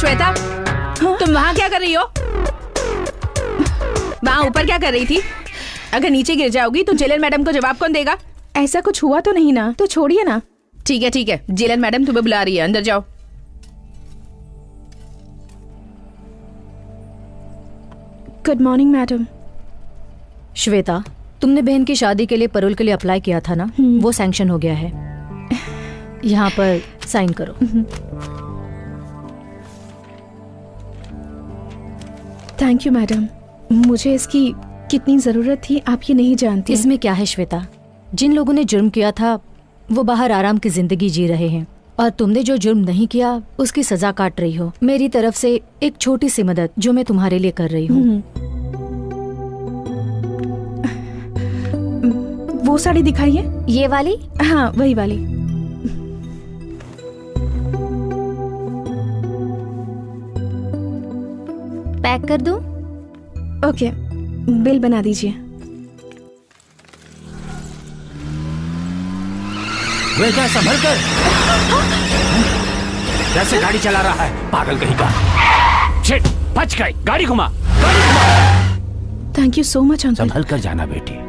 श्वेता, तुम वहाँ क्या कर रही हो? वहाँ ऊपर क्या कर रही थी? अगर नीचे गिर जाओगी तो जेलर मैडम को जवाब कौन देगा? ऐसा कुछ हुआ तो नहीं ना, तो छोड़िए ना। ठीक है, जेलर मैडम तुम्हें बुला रही है, अंदर जाओ। Good morning madam. श्वेता, तुमने बहन की शादी के लिए पैरोल के लिए अप्लाई किया था ना, वो सैंक्शन हो गया है। यहाँ पर साइन करो। थैंक यू मैडम, मुझे इसकी कितनी जरूरत थी आप ये नहीं जानती। इसमें क्या है श्वेता, जिन लोगों ने जुर्म किया था वो बाहर आराम की जिंदगी जी रहे हैं, और तुमने जो जुर्म नहीं किया उसकी सजा काट रही हो। मेरी तरफ से एक छोटी सी मदद जो मैं तुम्हारे लिए कर रही हूँ। वो साड़ी दिखाइए। ये वाली? हाँ, वही वाली। पैक कर दूं? ओके, बिल बना दीजिए। बेटा संभल कर, कैसे गाड़ी चला रहा है पागल कहीं का। शिट, बच गई, गाड़ी घुमा। Thank you so much uncle. संभल कर जाना बेटी।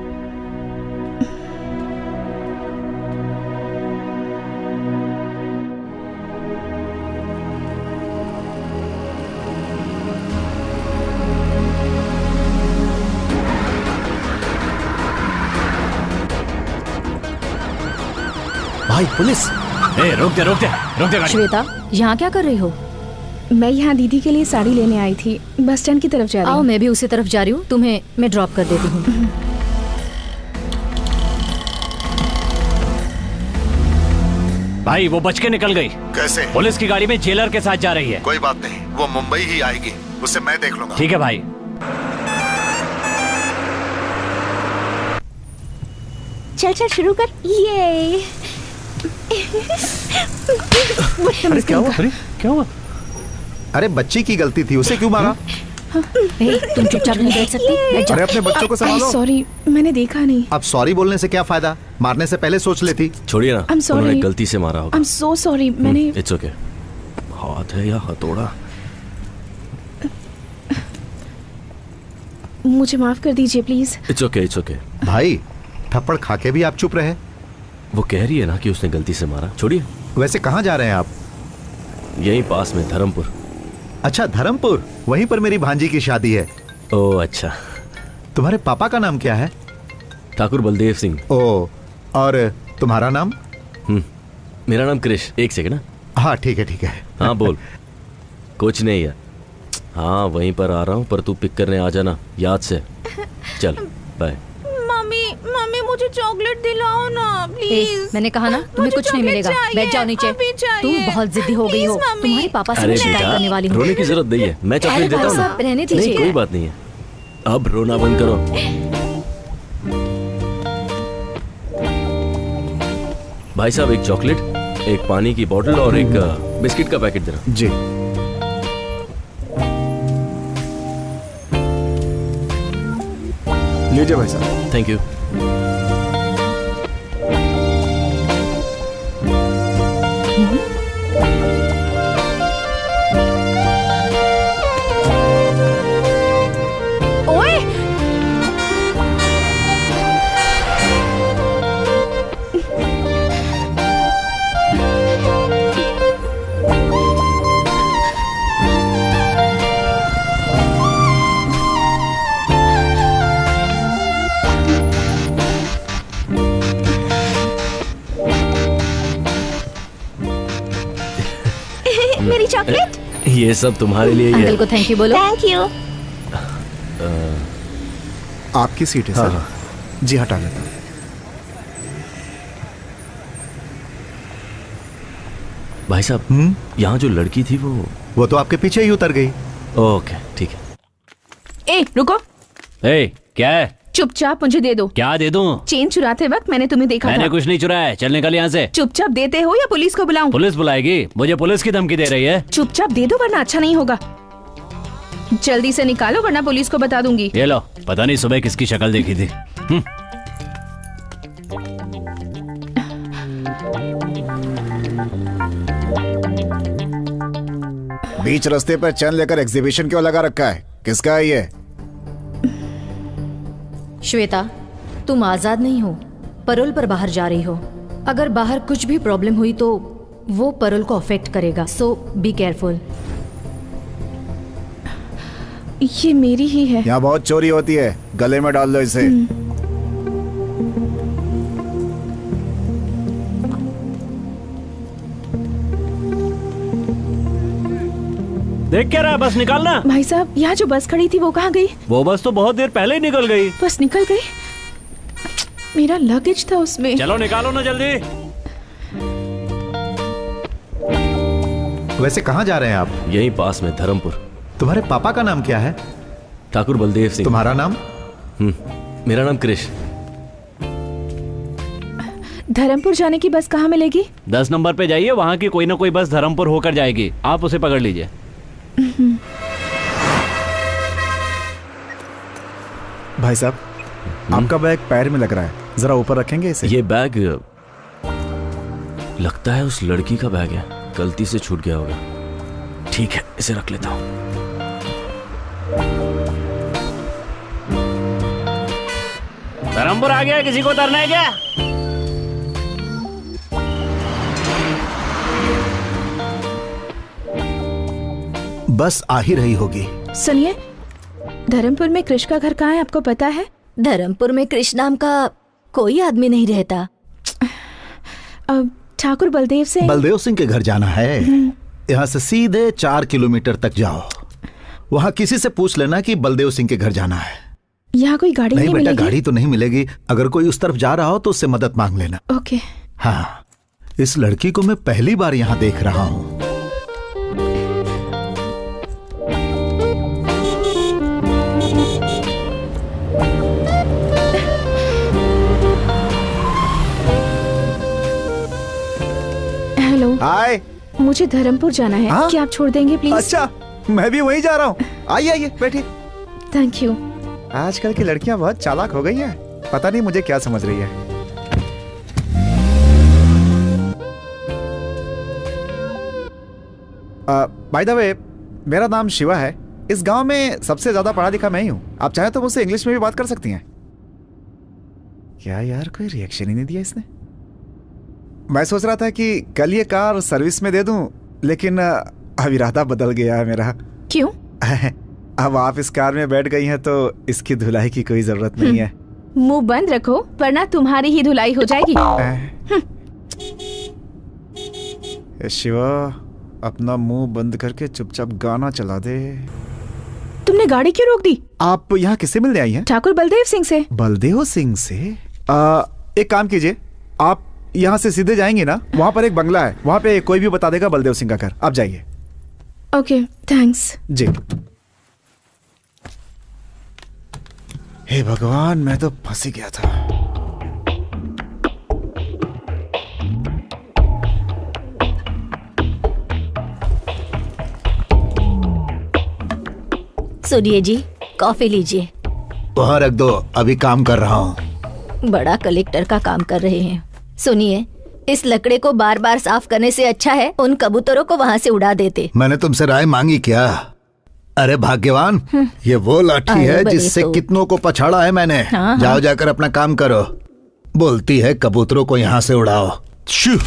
भाई पुलिस! रोक दे गाड़ी। श्वेता, यहाँ क्या कर रही हो? मैं यहाँ दीदी के लिए साड़ी लेने आई थी, बस स्टैंड की तरफ जा रही हूँ। आओ, मैं भी उसी तरफ जा रही हूँ, तुम्हें मैं ड्रॉप कर देती हूँ। भाई वो बच के निकल गई। कैसे? पुलिस की गाड़ी में जेलर के साथ जा रही है। कोई बात नहीं, वो मुंबई ही आएगी, उसे मैं देख लूंगा। ठीक है भाई। चल शुरू कर। ये अरे क्या हुआ? अरे बच्ची की गलती थी, उसे क्यों मारा? तुम चुपचाप नहीं बैठ सकती? अरे अपने बच्चों को संभालो। सॉरी, मैंने देखा नहीं। अब सॉरी बोलने से क्या फायदा, मारने से पहले सोच लेती। छोड़िए ना, I'm sorry. उन्होंने गलती से मारा होगा। I'm so sorry, मैंने। It's okay. हाथ है या हथौड़ा? मुझे माफ कर दीजिए प्लीज। It's okay. भाई थप्पड़ खा के भी आप चुप रहे। वो कह रही है ना कि उसने गलती से मारा। छोड़िए। वैसे कहाँ जा रहे हैं आप? यहीं पास में, धर्मपुर। अच्छा, धर्मपुर, वहीं पर मेरी भांजी की शादी है। ओह अच्छा। तुम्हारे पापा का नाम क्या है? ठाकुर बलदेव सिंह। ओह, और तुम्हारा नाम? मेरा नाम क्रिश। एक सेकंड। हाँ ठीक है। हाँ बोल। कुछ नहीं है। हाँ वहीं पर आ रहा हूँ, पर तू पिक करने आ जाना याद से। चल बाय। मम्मी मुझे चॉकलेट दिलाओ ना प्लीज। मैंने कहा ना तुम्हें कुछ नहीं मिलेगा। बैठ जाओ नीचे। तुम बहुत जिद्दी हो गई हो। तुम्हारे पापा से शिकायत करने वाली हूँ। रोने की जरूरत नहीं है, मैं चॉकलेट देता हूँ। रहने दीजिए। नहीं कोई बात नहीं है, अब रोना बंद करो। भाई साहब, एक चॉकलेट, एक पानी की बोतल और एक बिस्किट का पैकेट देना। जी। लीजिए भाई साहब। Thank you. मेरी चॉकलेट। ये सब तुम्हारे लिए ही है। अंकल को थैंक यू बोलो। Thank you. आपकी सीट है सर। जी हटा लेता हूँ। भाई साहब, यहाँ जो लड़की थी वो तो आपके पीछे ही उतर गई। ओके ठीक है। ए रुको। ए क्या है? चुपचाप मुझे दे दो। क्या दे दूं? चेन चुराते वक्त मैंने तुम्हें देखा मैंने था। कुछ नहीं चुराया है, चल निकल यहाँ से। चुपचाप देते हो या पुलिस को बुलाऊं? पुलिस बुलाएगी? मुझे पुलिस की धमकी दे रही है। चुपचाप दे दो वरना अच्छा नहीं होगा। जल्दी से निकालो वरना पुलिस को बता दूंगी। ये लो, पता नहीं सुबह किसकी शक्ल देखी थी। बीच रास्ते पर चैन लेकर एग्जीबिशन क्यों लगा रखा है? किसका है ये? श्वेता, तुम आजाद नहीं हो, परोल पर बाहर जा रही हो। अगर बाहर कुछ भी प्रॉब्लम हुई तो वो परोल को अफेक्ट करेगा, सो बी केयरफुल। ये मेरी ही है। यहाँ बहुत चोरी होती है, गले में डाल लो इसे। देख क्या रहा है, बस निकालना। भाई साहब, यहाँ जो बस खड़ी थी वो कहाँ गई? वो बस तो बहुत देर पहले ही निकल गई। बस निकल गई? मेरा लगेज था उसमें। चलो निकालो ना जल्दी। वैसे कहाँ जा रहे हैं आप? यहीं पास में, धर्मपुर। तुम्हारे पापा का नाम क्या है? ठाकुर बलदेव सिंह। तुम्हारा नाम? मेरा नाम कृष। धर्मपुर जाने की बस कहाँ मिलेगी? 10 नंबर पे जाइए, वहाँ की कोई ना कोई बस धर्मपुर होकर जाएगी, आप उसे पकड़ लीजिए। भाई साहब, आपका बैग पैर में लग रहा है, जरा ऊपर रखेंगे इसे? ये बैग लगता है उस लड़की का बैग है, गलती से छूट गया होगा। ठीक है, इसे रख लेता हूं। धर्मपुर आ गया, किसी को उतरना है क्या? बस आ ही रही होगी। सुनिए, धर्मपुर में कृष का घर कहाँ है, आपको पता है? धर्मपुर में कृष नाम का कोई आदमी नहीं रहता। अब ठाकुर बलदेव सिंह के घर जाना है। यहाँ से सीधे 4 किलोमीटर तक जाओ, वहाँ किसी से पूछ लेना कि बलदेव सिंह के घर जाना है। यहाँ कोई गाड़ी नहीं बेटा, मिलेगी? गाड़ी तो नहीं मिलेगी। अगर कोई उस तरफ जा रहा हो तो उससे मदद मांग लेना। ओके। हाँ, इस लड़की को मैं पहली बार यहाँ देख रहा हूँ। हेलो। हाय। मुझे धर्मपुर जाना है। हाँ? क्या आप छोड़ देंगे प्लीज? अच्छा, मैं भी वहीं जा रहा हूँ। आइए आइए, बैठिए। Thank you. आजकल की लड़कियां बहुत चालाक हो गई हैं। पता नहीं मुझे क्या समझ रही है। बाय द वे, मेरा नाम शिवा है। इस गांव में सबसे ज्यादा पढ़ा लिखा मैं ही हूँ। आप चाहे तो मुझसे इंग्लिश में भी बात कर सकती हैं। क्या यार, कोई रिएक्शन ही नहीं दिया इसने। मैं सोच रहा था कि कल ये कार सर्विस में दे दूं, लेकिन अब इरादा बदल गया है मेरा। क्यों? अब आप इस कार में बैठ गई हैं तो इसकी धुलाई की कोई जरूरत नहीं है। मुंह बंद रखो, वरना तुम्हारी ही धुलाई हो जाएगी। शिवा, अपना मुंह बंद करके चुपचाप गाना चला दे। तुमने गाड़ी क्यों रोक दी? आप यहाँ किससे मिलने आई हैं? ठाकुर बलदेव सिंह से। बलदेव सिंह से? एक काम कीजिए, आप यहाँ से सीधे जाएंगे ना, वहाँ पर एक बंगला है, वहाँ पे कोई भी बता देगा बलदेव सिंह का घर। आप जाइए। Okay, thanks. जी। हे भगवान, मैं तो फंस ही गया था। सुनिए जी, कॉफी लीजिए। वहाँ रख दो, अभी काम कर रहा हूँ। बड़ा कलेक्टर का काम कर रहे हैं। सुनिए, इस लकड़े को बार बार साफ करने से अच्छा है उन कबूतरों को वहाँ से उड़ा देते। मैंने तुमसे राय मांगी क्या? अरे भाग्यवान, ये वो लाठी है जिससे कितनों को पछाड़ा है मैंने। हाँ, जाओ जाकर अपना काम करो। बोलती है कबूतरों को यहाँ से उड़ाओ। शू।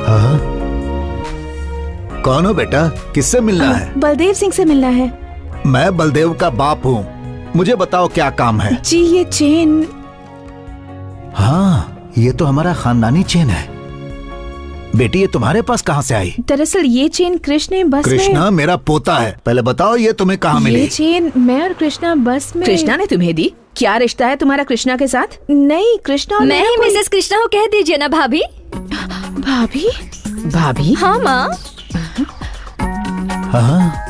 हाँ? कौन हो बेटा, किससे मिलना है? बलदेव सिंह से मिलना है। मैं बलदेव का बाप हूँ, मुझे बताओ क्या काम है? जी, ये चेन। हाँ, ये तो हमारा खानदानी चेन है। बेटी, ये तुम्हारे पास कहाँ से आई? दरअसल ये चेन कृष्ण बस में। कृष्णा मेरा पोता है। पहले बताओ ये तुम्हें कहाँ मिली? ये चेन मैं और कृष्णा बस में। कृष्णा ने तुम्हें दी? क्या रिश्ता है तुम्हारा कृष्णा के साथ? नहीं, कृष्णा और मैं ही मिसेस कृष्णा को कह दीजिए ना भाभी। भाभी? भाभी? हाँ माँ। हाँ?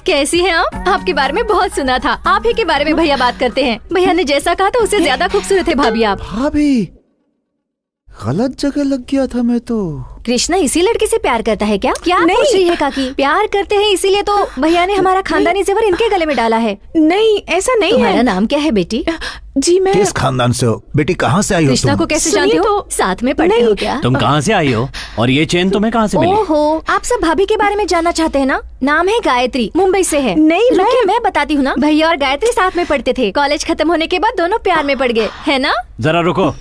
कैसी हैं आप? आपके बारे में बहुत सुना था। आप ही के बारे में भैया बात करते हैं। भैया ने जैसा कहा था उससे ज्यादा खूबसूरत है भाभी आप। भाभी, गलत जगह लग गया था मैं तो। कृष्णा इसी लड़की से प्यार करता है क्या? क्या नहीं। पूछ रही है काकी? प्यार करते हैं इसीलिए तो भैया ने हमारा खानदानी जेवर इनके गले में डाला है। नहीं, ऐसा नहीं तुम्हारा है। नाम क्या है बेटी? जी मैं किस खानदान से हो बेटी? कहाँ से आई हो कृष्णा तुम? को कैसे सुनिए जानती हो? तो- साथ में पढ़ते नहीं। हो क्या? तुम कहाँ से आई हो और ये चेन तुम्हें कहाँ से मिली? ओहो, आप सब भाभी के बारे में जानना चाहते हैं ना? नाम है गायत्री, मुंबई से है। नहीं, रुकिए, मैं बताती हूँ ना। भैया और गायत्री साथ में पढ़ते थे। कॉलेज खत्म होने के बाद दोनों प्यार में पड़ गए, है ना? जरा रुको,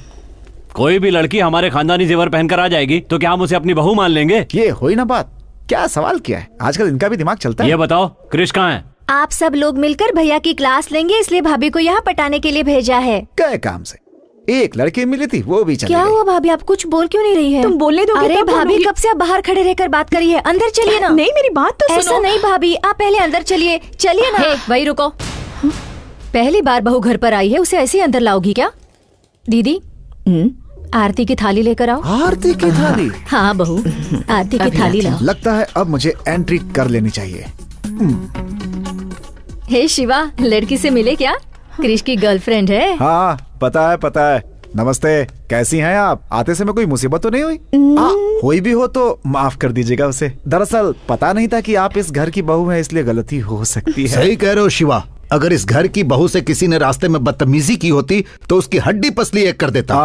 कोई भी लड़की हमारे खानदानी जेवर पहनकर आ जाएगी तो क्या हम उसे अपनी बहू मान लेंगे? ये हुई ना बात। क्या सवाल किया है? आजकल इनका भी दिमाग चलता है। ये बताओ क्रिश कहाँ है? आप सब लोग मिलकर भैया की क्लास लेंगे, इसलिए भाभी को यहाँ पटाने के लिए भेजा है। गए काम से। एक लड़की मिली थी, वो भी चली क्या गई। हुआ भाभी, आप कुछ बोल क्यों नहीं रही है? तुम बोलने दोगे अरे तब भाभी, बोलूंगी। कब से आप बाहर खड़े रहकर बात करी है? अंदर चलिए ना। नहीं, मेरी बात तो ऐसा सुनो। नहीं भाभी, आप पहले अंदर चलिए। चलिए ना। वही रुको। पहली बार बहू घर पर आई है, उसे ऐसे ही अंदर लाओगी क्या? दीदी, आरती की थाली लेकर आओ। आरती की थाली। हाँ बहू, आरती की थाली लाओ। लगता है अब मुझे एंट्री कर लेनी चाहिए। हे शिवा, लड़की से मिले क्या? क्रिश की गर्लफ्रेंड है। हाँ पता है पता है। नमस्ते, कैसी हैं आप? आते समय कोई मुसीबत तो नहीं हुई? हुई भी हो तो माफ कर दीजिएगा उसे। दरअसल पता नहीं था कि आप इस घर की बहू हैं, इसलिए गलती हो सकती है। सही कह रहे हो शिवा। अगर इस घर की बहू से किसी ने रास्ते में बदतमीजी की होती तो उसकी हड्डी पसली एक कर देता।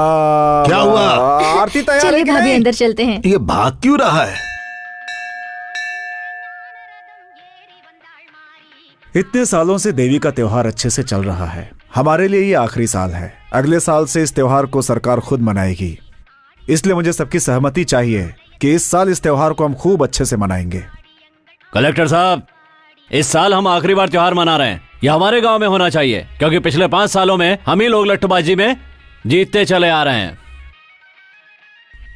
क्या हुआ? आरती तैयार है चलिए कि भाभी, नहीं? अंदर चलते हैं। ये भाग क्यों रहा है? इतने सालों से देवी का त्योहार अच्छे से चल रहा है। हमारे लिए ये आखिरी साल है। अगले साल से इस त्योहार को सरकार खुद मनाएगी, इसलिए मुझे सबकी सहमति चाहिए कि इस साल इस त्योहार को हम खूब अच्छे से मनाएंगे। कलेक्टर साहब, इस साल हम आखिरी बार त्योहार मना रहे हैं। यह हमारे गांव में होना चाहिए, क्योंकि पिछले 5 सालों में हम ही लोग लट्टूबाजी में जीतते चले आ रहे हैं।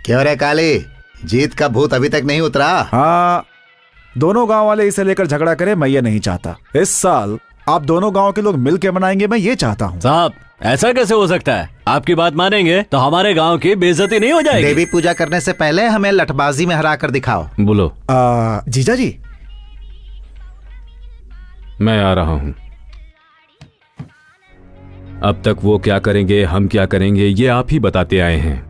क्यों रे काली, जीत का भूत अभी तक नहीं उतरा? हाँ, दोनों गांव वाले इसे लेकर झगड़ा करें, मैं ये नहीं चाहता। इस साल आप दोनों गांव के लोग मिलकर मनाएंगे, मैं ये चाहता हूँ। साहब, ऐसा कैसे हो सकता है? आपकी बात मानेंगे तो हमारे गांव की बेइज्जती नहीं हो जाएगी। देवी पूजा करने से पहले हमें लठबाजी में हरा कर दिखाओ। बोलो। जीजा जी, मैं आ रहा हूं। अब तक वो क्या करेंगे, हम क्या करेंगे, ये आप ही बताते आए हैं।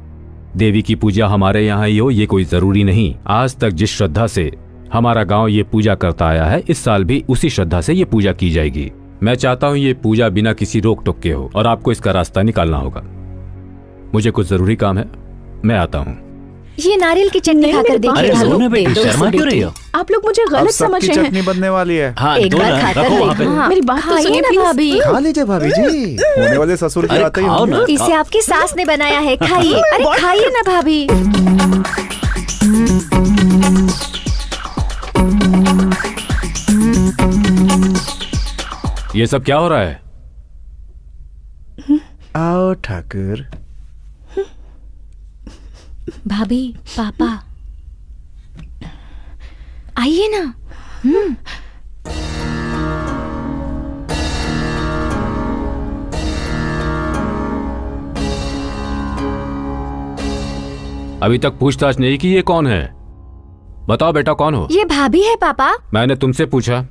देवी की पूजा हमारे यहाँ ही हो ये कोई जरूरी नहीं। आज तक जिस श्रद्धा से हमारा गांव ये पूजा करता आया है, इस साल भी उसी श्रद्धा से ये पूजा की जाएगी। मैं चाहता हूँ ये पूजा बिना किसी रोक टोक के हो और आपको इसका रास्ता निकालना होगा। मुझे कुछ जरूरी काम है, मैं आता हूँ। ये नारियल की चटनी नहीं, खाकर मेरी बात देखिए। सुनो। लो, सोने बेटी, दे दो शर्मा इसे क्यों रही बेटी। हो? आप लोग मुझे अब गलत सबकी समझ रहे चटनी हैं। बनने वाली है। हाँ, एक दो बार ना, खाकर रखो वहाँ पे। देखो। हाँ, मेरी बात तो खाइए सुनिए, ना please। भाभी। खा लीजिए भाभी जी, होने वाले ससुर के अरे आते ही खाओ होंगे। ना। इसे आपकी सास ने बनाया है, खाइए। अरे खाइए ना भाभी। ये सब क्या हो रहा है? आओ ठाकुर। भाभी, पापा, आइए ना। अभी तक पूछताछ नहीं की ये कौन है? बताओ बेटा, कौन हो? ये भाभी है पापा। मैंने तुमसे पूछा,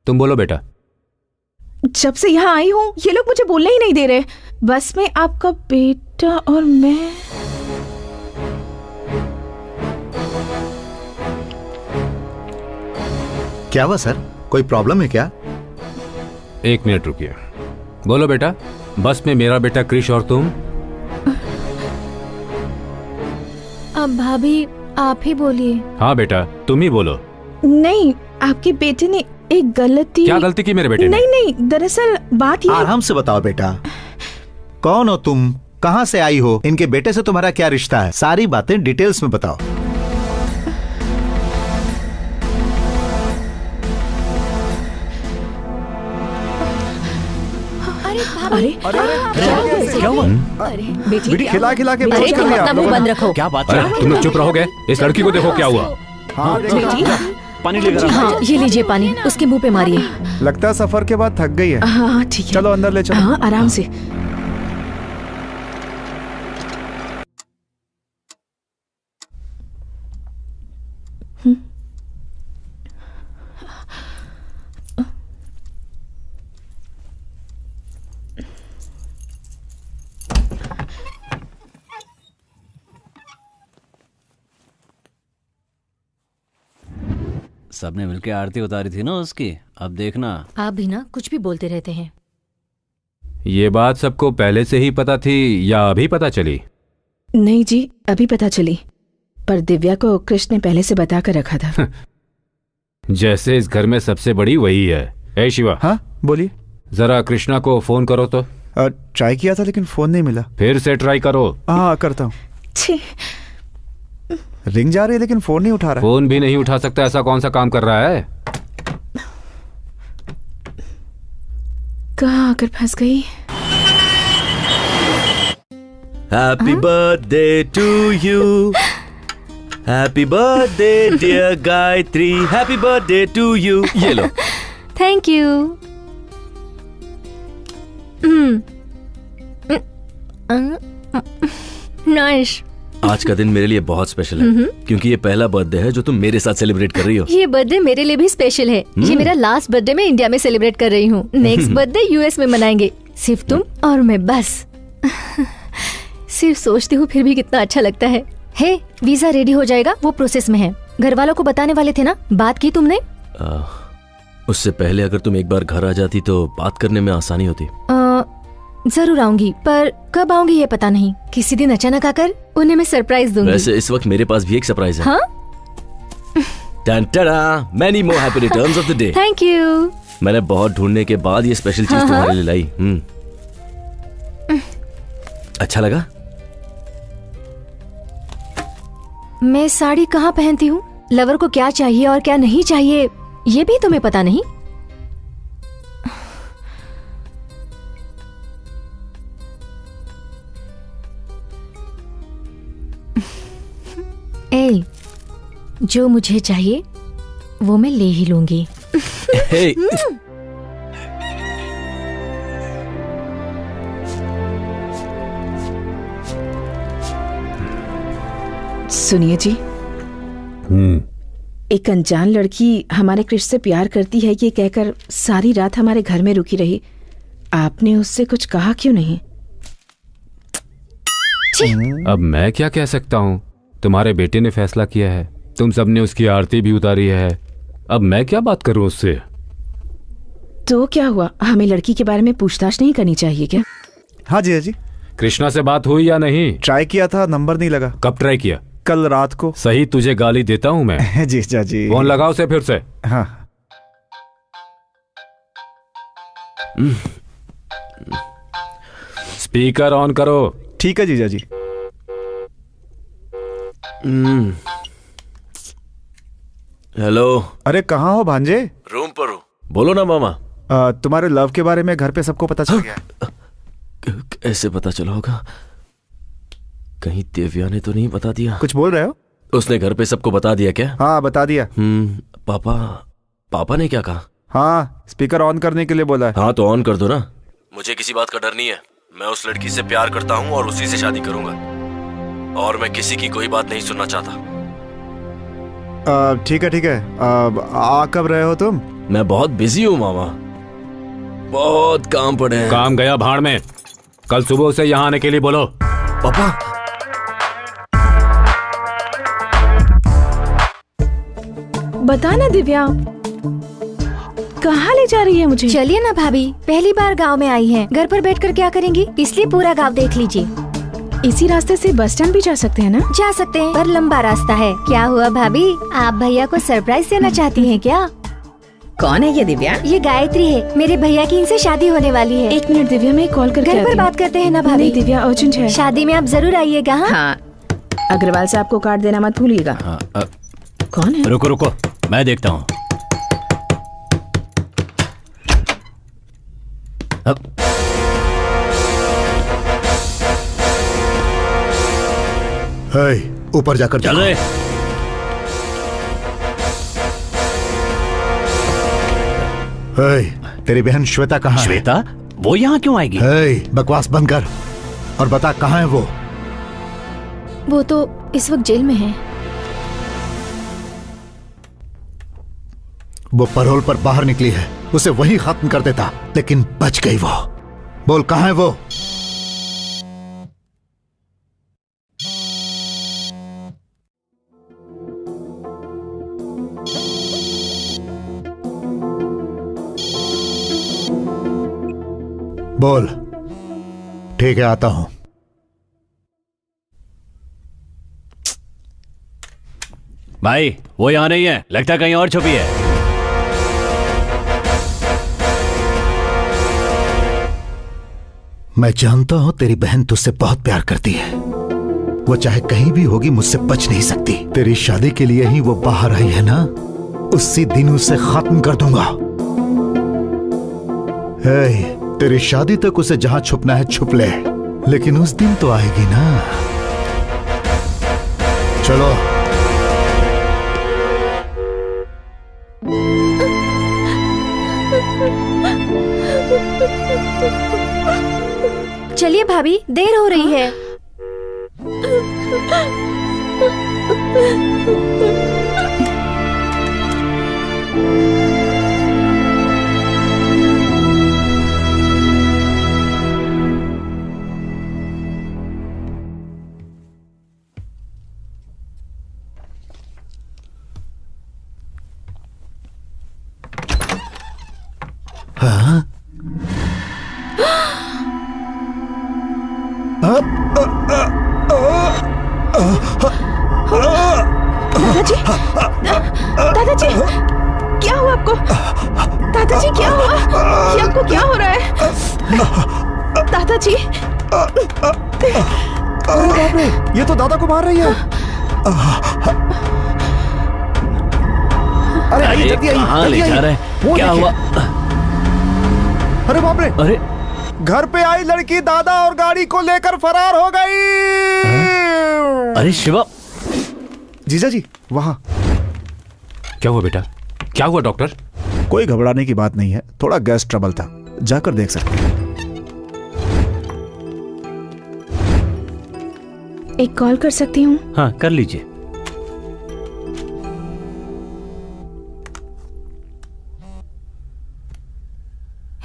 तुम बोलो बेटा। जब से यहाँ आई हूँ ये लोग मुझे बोलने ही नहीं दे रहे। बस में आपका बेटा और मैं। क्या हुआ सर, कोई प्रॉब्लम है क्या? 1 मिनट रुकिए। बोलो बेटा, बस में मेरा बेटा क्रिश और तुम। अब भाभी आप ही बोलिए। हाँ बेटा, तुम ही बोलो। नहीं, आपके बेटे ने एक गलती। क्या गलती की मेरे बेटे ने? नहीं नहीं, दरअसल बात ये। आराम से बताओ बेटा, कौन हो तुम, कहाँ से आई हो, इनके बेटे से तुम्हारा क्या रिश्ता है, सारी बातें डिटेल्स में बताओ। अरे अरे क्या हुआ? बेटी खिला खिला के अरे बेहोश कर तुम दिया अपना आप मुंह लोगों बंद ने। रखो। क्या बात अरे है? तुम लोग चुप रहोगे? इस लड़की को देखो क्या हुआ। हाँ, देखो। बेटी, पानी लेकर आओ। हाँ, ये लीजिए पानी, उसके मुंह पे मारिए। लगता है सफर के बाद थक गई है। हाँ ठीक है। चलो अंदर ले चलो। हाँ, आराम से। सबने मिलके आरती उतारी थी ना उसकी, अब देखना। आप भी ना कुछ भी बोलते रहते हैं। ये बात सबको पहले से ही पता थी या अभी पता चली? नहीं जी, अभी पता चली, पर दिव्या को कृष्ण ने पहले से बता कर रखा था। जैसे इस घर में सबसे बड़ी वही है। ए शिवा, हाँ बोलिए। जरा कृष्णा को फोन करो तो। ट्राई किया था लेकिन फोन नहीं मिला। फिर से ट्राई करो। हाँ करता हूँ। छी, रिंग जा रही है लेकिन फोन नहीं उठा रहा। फोन भी नहीं उठा सकता, ऐसा कौन सा काम कर रहा है? कहाँ आकर फंस गई। Happy birthday to you. Happy birthday dear Gayatri. Happy birthday to you. ये लो। Thank you. नाइस। आज का दिन मेरे लिए बहुत स्पेशल है क्योंकि ये पहला बर्थडे है जो तुम मेरे साथ सेलिब्रेट कर रही हो। ये बर्थडे मेरे लिए भी स्पेशल है। ये मेरा लास्ट बर्थडे मैं इंडिया में सेलिब्रेट कर रही हूँ। नेक्स्ट बर्थडे यूएस में मनाएंगे, सिर्फ तुम और मैं बस। सिर्फ सोचती हूँ फिर भी कितना अच्छा लगता है। हे, वीजा रेडी हो जाएगा, वो प्रोसेस में है। घर वालों को बताने वाले थे ना, बात की तुमने? उससे पहले अगर तुम एक बार घर आ जाती तो बात करने में आसानी होती। जरूर आऊंगी, पर कब आऊंगी ये पता नहीं। किसी दिन अचानक आकर उन्हें मैं सरप्राइज दूंगी। वैसे इस वक्त मेरे पास भी एक सरप्राइज है। हाँ? Many more happy returns of the day. Thank you. मैंने बहुत ढूंढने के बाद ये स्पेशल चीज तुम्हारे लिए लाई। अच्छा लगा? मैं साड़ी कहाँ पहनती हूँ, लवर को क्या चाहिए और क्या नहीं चाहिए, ये भी तुम्हें पता नहीं? ए, जो मुझे चाहिए वो मैं ले ही लूंगी। Hey. सुनिए जी, एक अनजान लड़की हमारे कृष्ण से प्यार करती है ये कहकर सारी रात हमारे घर में रुकी रही। आपने उससे कुछ कहा क्यों नहीं? अब मैं क्या कह सकता हूँ? तुम्हारे बेटे ने फैसला किया है, तुम सबने उसकी आरती भी उतारी है, अब मैं क्या बात करूँ उससे? तो क्या हुआ, हमें लड़की के बारे में पूछताछ नहीं करनी चाहिए क्या? हाँ जी जी। कृष्णा से बात हुई या नहीं? ट्राई किया था, नंबर नहीं लगा। कब ट्राई किया? कल रात को। सही तुझे गाली देता हूँ मैं। जी जी। फोन लगाओ उसे फिर से। हाँ। स्पीकर ऑन करो। ठीक है जीजा जी। हेलो। अरे कहाँ हो भांजे? रूम पर हूँ। बोलो ना मामा। तुम्हारे लव के बारे में घर पे सबको पता चल गया है। कैसे पता चला होगा? कहीं दिव्या ने तो नहीं बता दिया? कुछ बोल रहे हो? उसने घर पे सबको बता दिया क्या? हाँ बता दिया। पापा ने क्या कहा? हाँ, स्पीकर ऑन करने के लिए बोला है। हाँ तो ऑन कर दो ना। मुझे किसी बात का डर नहीं है। मैं उस लड़की से प्यार करता हूँ और उसी से शादी करूंगा और मैं किसी की कोई बात नहीं सुनना चाहता। ठीक है। आ कब रहे हो तुम? मैं बहुत बिजी हूँ मामा, बहुत काम पड़े हैं। काम गया भाड़ में। कल सुबह से यहाँ आने के लिए बोलो। पापा। बता ना दिव्या, कहाँ ले जा रही है मुझे? चलिए ना भाभी, पहली बार गांव में आई हैं, घर पर बैठकर क्या करेंगी, इसलिए पूरा गांव देख लीजिए। इसी रास्ते से बस स्टैंड भी जा सकते हैं ना? जा सकते हैं, पर लंबा रास्ता है। क्या हुआ भाभी, आप भैया को सरप्राइज देना चाहती हैं क्या? कौन है ये दिव्या? ये गायत्री है, मेरे भैया की इनसे शादी होने वाली है। 1 मिनट दिव्या, मैं कॉल करके घर आती पर हूँ। बात करते हैं ना भाभी। नहीं दिव्या, अर्जेंट है। शादी में आप जरूर आइएगा। हाँ, अग्रवाल से आपको कार्ड देना मत भूलिएगा। कौन है? रुको, मैं देखता हूँ। ऊपर जाकर चल रहे। तेरी बहन श्वेता कहाँ है? श्वेता? वो यहाँ क्यों आएगी? बकवास बंद कर और बता कहाँ है वो तो इस वक्त जेल में है। वो पैरोल पर बाहर निकली है, उसे वहीं खत्म कर देता, लेकिन बच गई वो। बोल कहाँ है वो? बोल। ठीक है, आता हूं। भाई वो यहाँ नहीं है, लगता है कहीं और छुपी है। मैं जानता हूं तेरी बहन तुझसे बहुत प्यार करती है। वो चाहे कहीं भी होगी, मुझसे बच नहीं सकती। तेरी शादी के लिए ही वो बाहर आई है ना, उसी दिन उसे खत्म कर दूंगा। तेरी शादी तक उसे जहां छुपना है छुप ले, लेकिन उस दिन तो आएगी ना। चलो। चलिए भाभी, देर हो रही है। हाँ? दादाजी, दादाजी, क्या हुआ आपको? दादाजी क्या हुआ? ये आपको क्या हो रहा है? दादाजी, अरे बाप रे, ये तो दादा को मार रही है। अरे आइए, जल्दी आइए। कहाँ ले जा रहे हैं? क्या हुआ? अरे बाप रे, अरे घर पे आई लड़की दादा और गाड़ी को लेकर फरार हो गई। अरे शिवा। जीजा जी वहां। क्या हुआ बेटा? क्या हुआ डॉक्टर? कोई घबराने की बात नहीं है, थोड़ा गैस ट्रबल था, जाकर देख सकते हैं। एक कॉल कर सकती हूँ? हाँ कर लीजिए।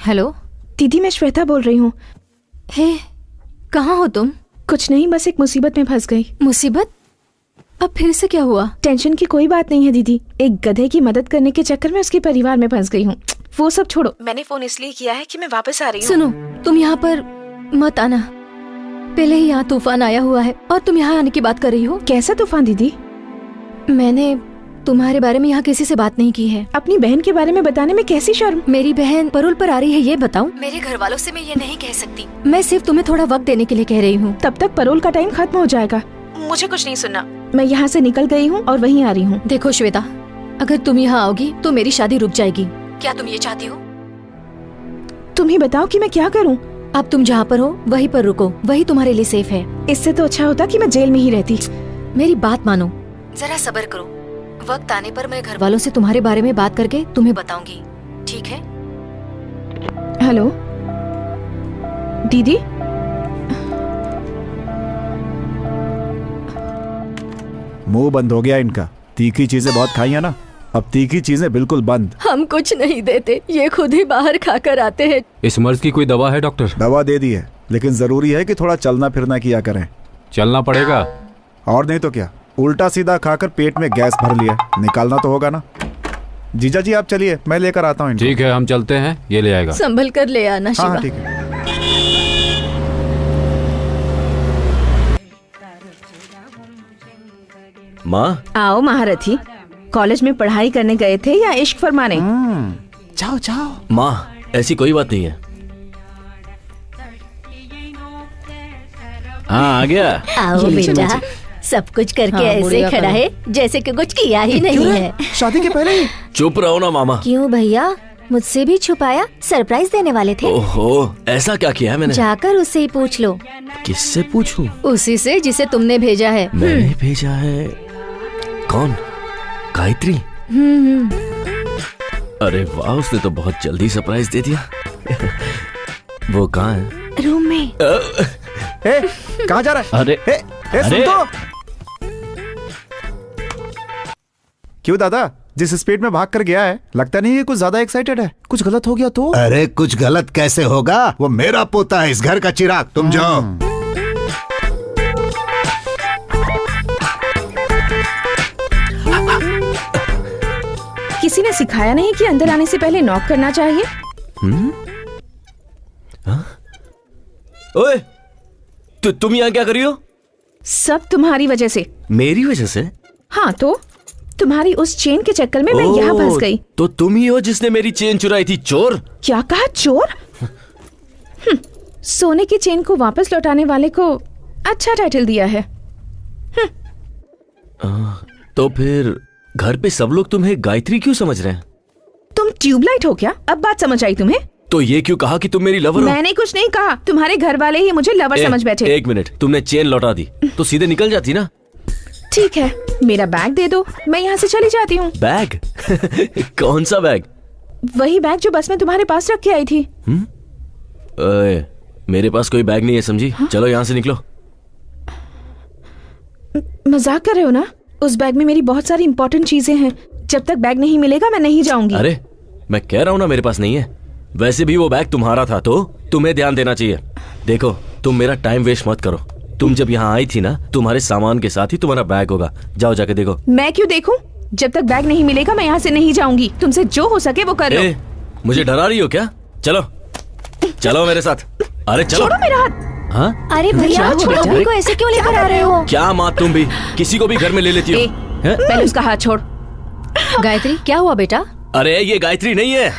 हेलो दीदी, मैं श्वेता बोल रही हूँ। हे, कहाँ हो तुम? कुछ नहीं, बस एक मुसीबत में फंस गई। मुसीबत? अब फिर से क्या हुआ? टेंशन की कोई बात नहीं है दीदी, एक गधे की मदद करने के चक्कर में उसके परिवार में फंस गई हूँ। वो सब छोड़ो, मैंने फोन इसलिए किया है कि मैं वापस आ रही हूँ। सुनो, तुम यहाँ पर मत आना। पहले ही यहाँ तूफान आया हुआ है और तुम यहाँ आने की बात कर रही हो। कैसा तूफान दीदी? मैंने तुम्हारे बारे में यहाँ किसी से बात नहीं की है। अपनी बहन के बारे में बताने में कैसी शर्म? मेरी बहन परोल पर आ रही है, ये बताऊं? मेरे घर वालों से मैं ये नहीं कह सकती। मैं सिर्फ तुम्हें थोड़ा वक्त देने के लिए कह रही हूँ। तब तक परोल का टाइम खत्म हो जाएगा। मुझे कुछ नहीं सुनना। मैं यहाँ से निकल गई हूँ और वहीं आ रही हूँ। देखो श्वेता, अगर तुम यहाँ आओगी तो मेरी शादी रुक जाएगी। क्या तुम ये चाहती हो? तुम ही बताओ कि मैं क्या करूँ। अब तुम जहाँ पर हो वहीं पर रुको, वही तुम्हारे लिए सेफ है। इससे तो अच्छा होता कि मैं जेल में ही रहती। मेरी बात मानो, जरा सब्र करो। वक्त आने पर मैं घर वालों से तुम्हारे बारे में बात करके तुम्हें बताऊंगी, ठीक है? हेलो दीदी। मुंह बंद हो गया इनका। तीखी चीजें बहुत खाई है ना, अब तीखी चीजें बिल्कुल बंद। हम कुछ नहीं देते, ये खुद ही बाहर खाकर आते हैं। इस मर्ज की कोई दवा है डॉक्टर? दवा दे दी है, लेकिन जरूरी है कि थोड़ा चलना फिरना किया करें। चलना पड़ेगा। और नहीं तो क्या, उल्टा सीधा खाकर पेट में गैस भर लिया, निकालना तो होगा ना। जीजा जी आप चलिए, मैं लेकर आता हूँ। ठीक है, हम चलते हैं, ये ले आएगा। संभल कर ले आना शिवा। हाँ ठीक है। माँ, आओ महारथी, कॉलेज में पढ़ाई करने गए थे या इश्क फरमाने? जाओ जाओ। माँ ऐसी कोई बात नहीं है। हाँ आ गया। आओ बेटा, सब कुछ करके ऐसे खड़ा है जैसे कि कुछ किया ही नहीं है। शादी के पहले ही? चुप रहो ना मामा। क्यों भैया, मुझसे भी छुपाया? सरप्राइज देने वाले थे? ओहो, ऐसा क्या किया है मैंने? जाकर उससे ही पूछ लो। किससे पूछूं? उसी से जिसे तुमने भेजा है। मैंने भेजा है? कौन? गायत्री? अरे वाह, उसने तो बहुत जल्दी सरप्राइज दे दिया। वो कहाँ है? रूम में। कहाँ जा रहा है? अरे सुन तो। क्यों दादा, जिस स्पीड में भाग कर गया है, लगता नहीं है कुछ ज्यादा एक्साइटेड है। कुछ गलत हो गया तो? अरे कुछ गलत कैसे होगा, वो मेरा पोता है, इस घर का चिराग। तुम जाओ। किसी ने सिखाया नहीं कि अंदर आने से पहले नॉक करना चाहिए? ओए, तुम यहाँ क्या कर रही हो? सब तुम्हारी वजह से। मेरी वजह से? हाँ तो तुम्हारी उस चेन के चक्कर में मैं यहाँ फंस गई। तो तुम ही हो जिसने मेरी चेन चुराई थी, चोर। क्या कहा, चोर? सोने की चेन को वापस लौटाने वाले को अच्छा टाइटल दिया है। तो फिर घर पे सब लोग तुम्हें गायत्री क्यों समझ रहे हैं? तुम ट्यूबलाइट हो क्या? अब बात समझ आई तुम्हें? तो ये क्यों कहा कि तुम मेरी लवर हो? मैंने कुछ नहीं कहा, तुम्हारे घर वाले ही मुझे लवर समझ बैठे। एक मिनट, तुमने चेन लौटा दी तो सीधे निकल जाती ना। ठीक है, मेरा बैग दे दो, मैं यहाँ से चली जाती हूँ। बैग? कौन सा बैग? वही बैग जो बस में तुम्हारे पास रख के आई थी। ओए, मेरे पास कोई बैग नहीं है, समझी? हाँ? चलो यहाँ से निकलो। मजाक कर रहे हो ना? उस बैग में मेरी बहुत सारी इंपॉर्टेंट चीजें हैं। जब तक बैग नहीं मिलेगा मैं नहीं जाऊंगी। अरे मैं कह रहा हूँ ना, मेरे पास नहीं है। वैसे भी वो बैग तुम्हारा था तो तुम्हें ध्यान देना चाहिए। देखो, तुम मेरा टाइम वेस्ट मत करो। तुम जब यहाँ आई थी ना, तुम्हारे सामान के साथ ही तुम्हारा बैग होगा। जाओ जाके देखो। मैं क्यों देखूं? जब तक बैग नहीं मिलेगा मैं यहाँ से नहीं जाऊंगी। तुमसे जो हो सके वो कर लो। मुझे डरा रही हो क्या? चलो चलो मेरे साथ। अरे चलो। छोड़ो मेरा हाथ। हाँ? अरे भैया, छोड़ो, को ऐसे क्यों लेकर आ रहे हो? क्या माँ, तुम भी किसी को भी घर में ले लेती हो? पहले उसका हाथ छोड़। गायत्री, क्या हुआ बेटा? अरे ये गायत्री नहीं है।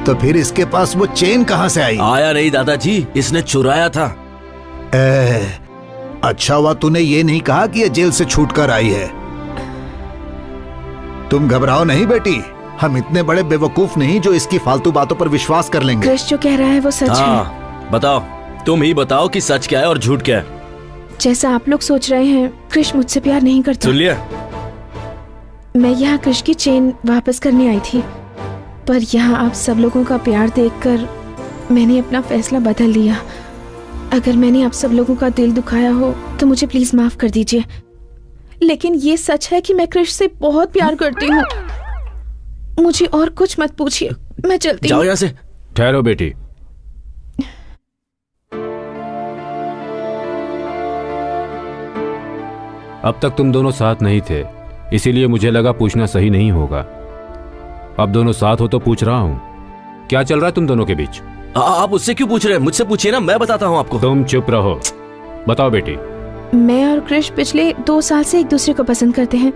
तो फिर इसके पास वो चेन कहाँ से आई? आया नहीं दादाजी, इसने चुराया था। अच्छा हुआ तूने ये नहीं कहा कि ये जेल से छूट कर आई है। तुम घबराओ नहीं बेटी, हम इतने बड़े बेवकूफ नहीं जो इसकी फालतू बातों पर विश्वास कर लेंगे। कृष जो कह रहा है वो सच है। बताओ, तुम ही बताओ कि सच क्या है और झूठ क्या है। जैसा आप लोग सोच रहे हैं, कृष मुझसे प्यार नहीं करता। सुन लिया? मैं यहाँ कृष की चेन वापस करने आई थी, पर यहाँ आप सब लोगों का प्यार देखकर मैंने अपना फैसला बदल लिया। अगर मैंने आप सब लोगों का दिल दुखाया हो तो मुझे प्लीज माफ कर दीजिए। लेकिन ये सच है कि मैं कृष से बहुत प्यार करती हूँ। मुझे और कुछ मत पूछिए, मैं चलती हूँ। जाओ यहाँ से। ठहरो बेटी। अब तक तुम दोनों साथ नहीं थे, इसीलिए मुझे लगा पूछना सही नहीं होगा। अब दोनों साथ हो तो पूछ रहा हूं, क्या चल रहा है तुम दोनों के बीच? आप उससे क्यों पूछ रहे हैं? मुझसे पूछिए ना, मैं बताता हूं आपको। तुम चुप रहो। बताओ बेटी। मैं और कृष पिछले 2 साल से एक दूसरे को पसंद करते हैं,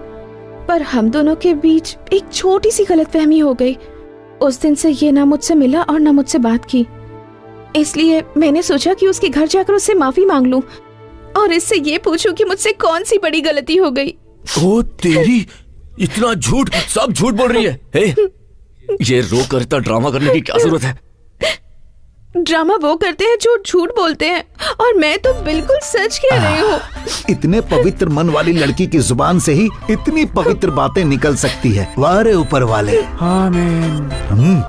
पर हम दोनों के बीच एक छोटी सी गलतफहमी हो गई। उस दिन से ये ना मुझसे मिला और ना मुझसे बात की। इसलिए मैंने सोचा कि उसके घर जाकर उससे माफी मांग लूं और इससे ये पूछूं कि मुझसे कौन सी बड़ी गलती हो गई। ओ तेरी, इतना झूठ, सब झूठ बोल रही है। ये रो कर इतना ड्रामा करने की क्या जरूरत है? ड्रामा वो करते हैं जो झूठ बोलते हैं, और मैं तो बिल्कुल सच कह रही हूँ। इतने पवित्र मन वाली लड़की की जुबान से ही इतनी पवित्र बातें निकल सकती है। वाह रे ऊपर वाले। आमीन।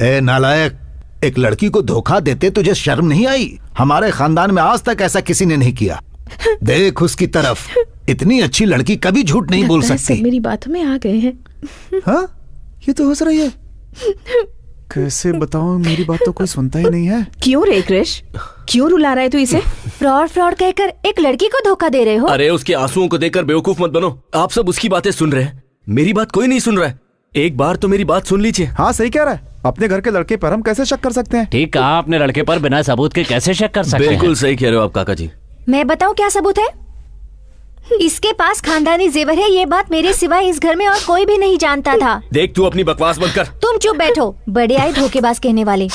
ए नालायक, एक लड़की को धोखा देते तुझे शर्म नहीं आई? हमारे खानदान में आज तक ऐसा किसी ने नहीं किया। देख उसकी तरफ, इतनी अच्छी लड़की कभी झूठ नहीं बोल सकती। सब मेरी बातों में आ गए हैं। हाँ, ये तो हंस रही है। कैसे बताऊं, मेरी बात तो कोई सुनता ही नहीं है। क्यों रे कृष, क्यों रुला रहा है तू इसे? फ्रॉड फ्रॉड कहकर एक लड़की को धोखा दे रहे हो? अरे उसके आंसुओं को देखकर बेवकूफ मत बनो। आप सब उसकी बातें सुन रहे हैं, मेरी बात कोई नहीं सुन रहा है। एक बार तो मेरी बात सुन लीजिए। हाँ सही कह रहा है। अपने घर के लड़के पर हम कैसे शक कर सकते हैं? ठीक कहा, अपने लड़के पर बिना सबूत के कैसे शक कर सकते हैं? बिल्कुल सही कह रहे हो आप काका जी। मैं बताऊं क्या सबूत है? इसके पास खानदानी जेवर है, ये बात मेरे सिवाय इस घर में और कोई भी नहीं जानता था। देख तू अपनी बकवास बंद कर। तुम चुप बैठो, बड़े आए धोखेबाज कहने वाले।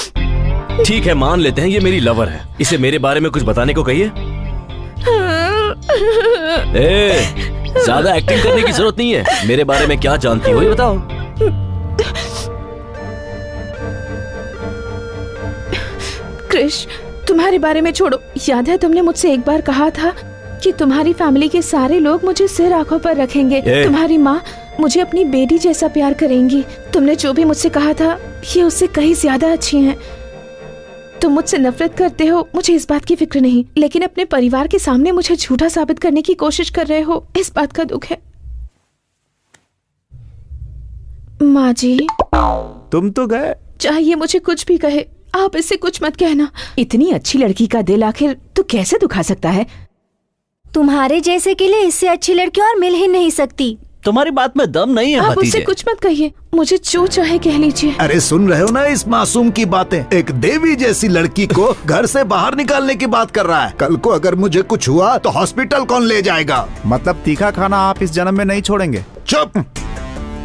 ठीक है, मान लेते हैं ये मेरी लवर है, इसे मेरे बारे में कुछ बताने को कहिए। ज्यादा एक्टिंग करने की जरूरत नहीं है। मेरे बारे में क्या जानती हो ये बताओ। कृष, तुम्हारे बारे में छोड़ो। याद है तुमने मुझसे एक बार कहा था कि तुम्हारी फैमिली के सारे लोग मुझे सिर आंखों पर रखेंगे। तुम्हारी माँ मुझे अपनी बेटी जैसा प्यार करेंगी। तुमने जो भी मुझसे कहा था ये उससे कहीं ज्यादा अच्छी हैं। तुम मुझसे नफरत करते हो, मुझे इस बात की फिक्र नहीं, लेकिन अपने परिवार के सामने मुझे झूठा साबित करने की कोशिश कर रहे हो, इस बात का दुख है। माँ जी, तुम तो गए। चाहिए मुझे कुछ भी कहे, आप इससे कुछ मत कहना। इतनी अच्छी लड़की का दिल आखिर तू कैसे दुखा सकता है? तुम्हारे जैसे के लिए इससे अच्छी लड़की और मिल ही नहीं सकती। तुम्हारी बात में दम नहीं है आप उससे भतीजे। कुछ मत कहिए, मुझे जो चाहे कह लीजिए। अरे सुन रहे हो ना इस मासूम की बातें? एक देवी जैसी लड़की को घर से बाहर निकालने की बात कर रहा है। कल को अगर मुझे कुछ हुआ तो हॉस्पिटल कौन ले जाएगा? मतलब तीखा खाना आप इस जन्म में नहीं छोड़ेंगे? चुप!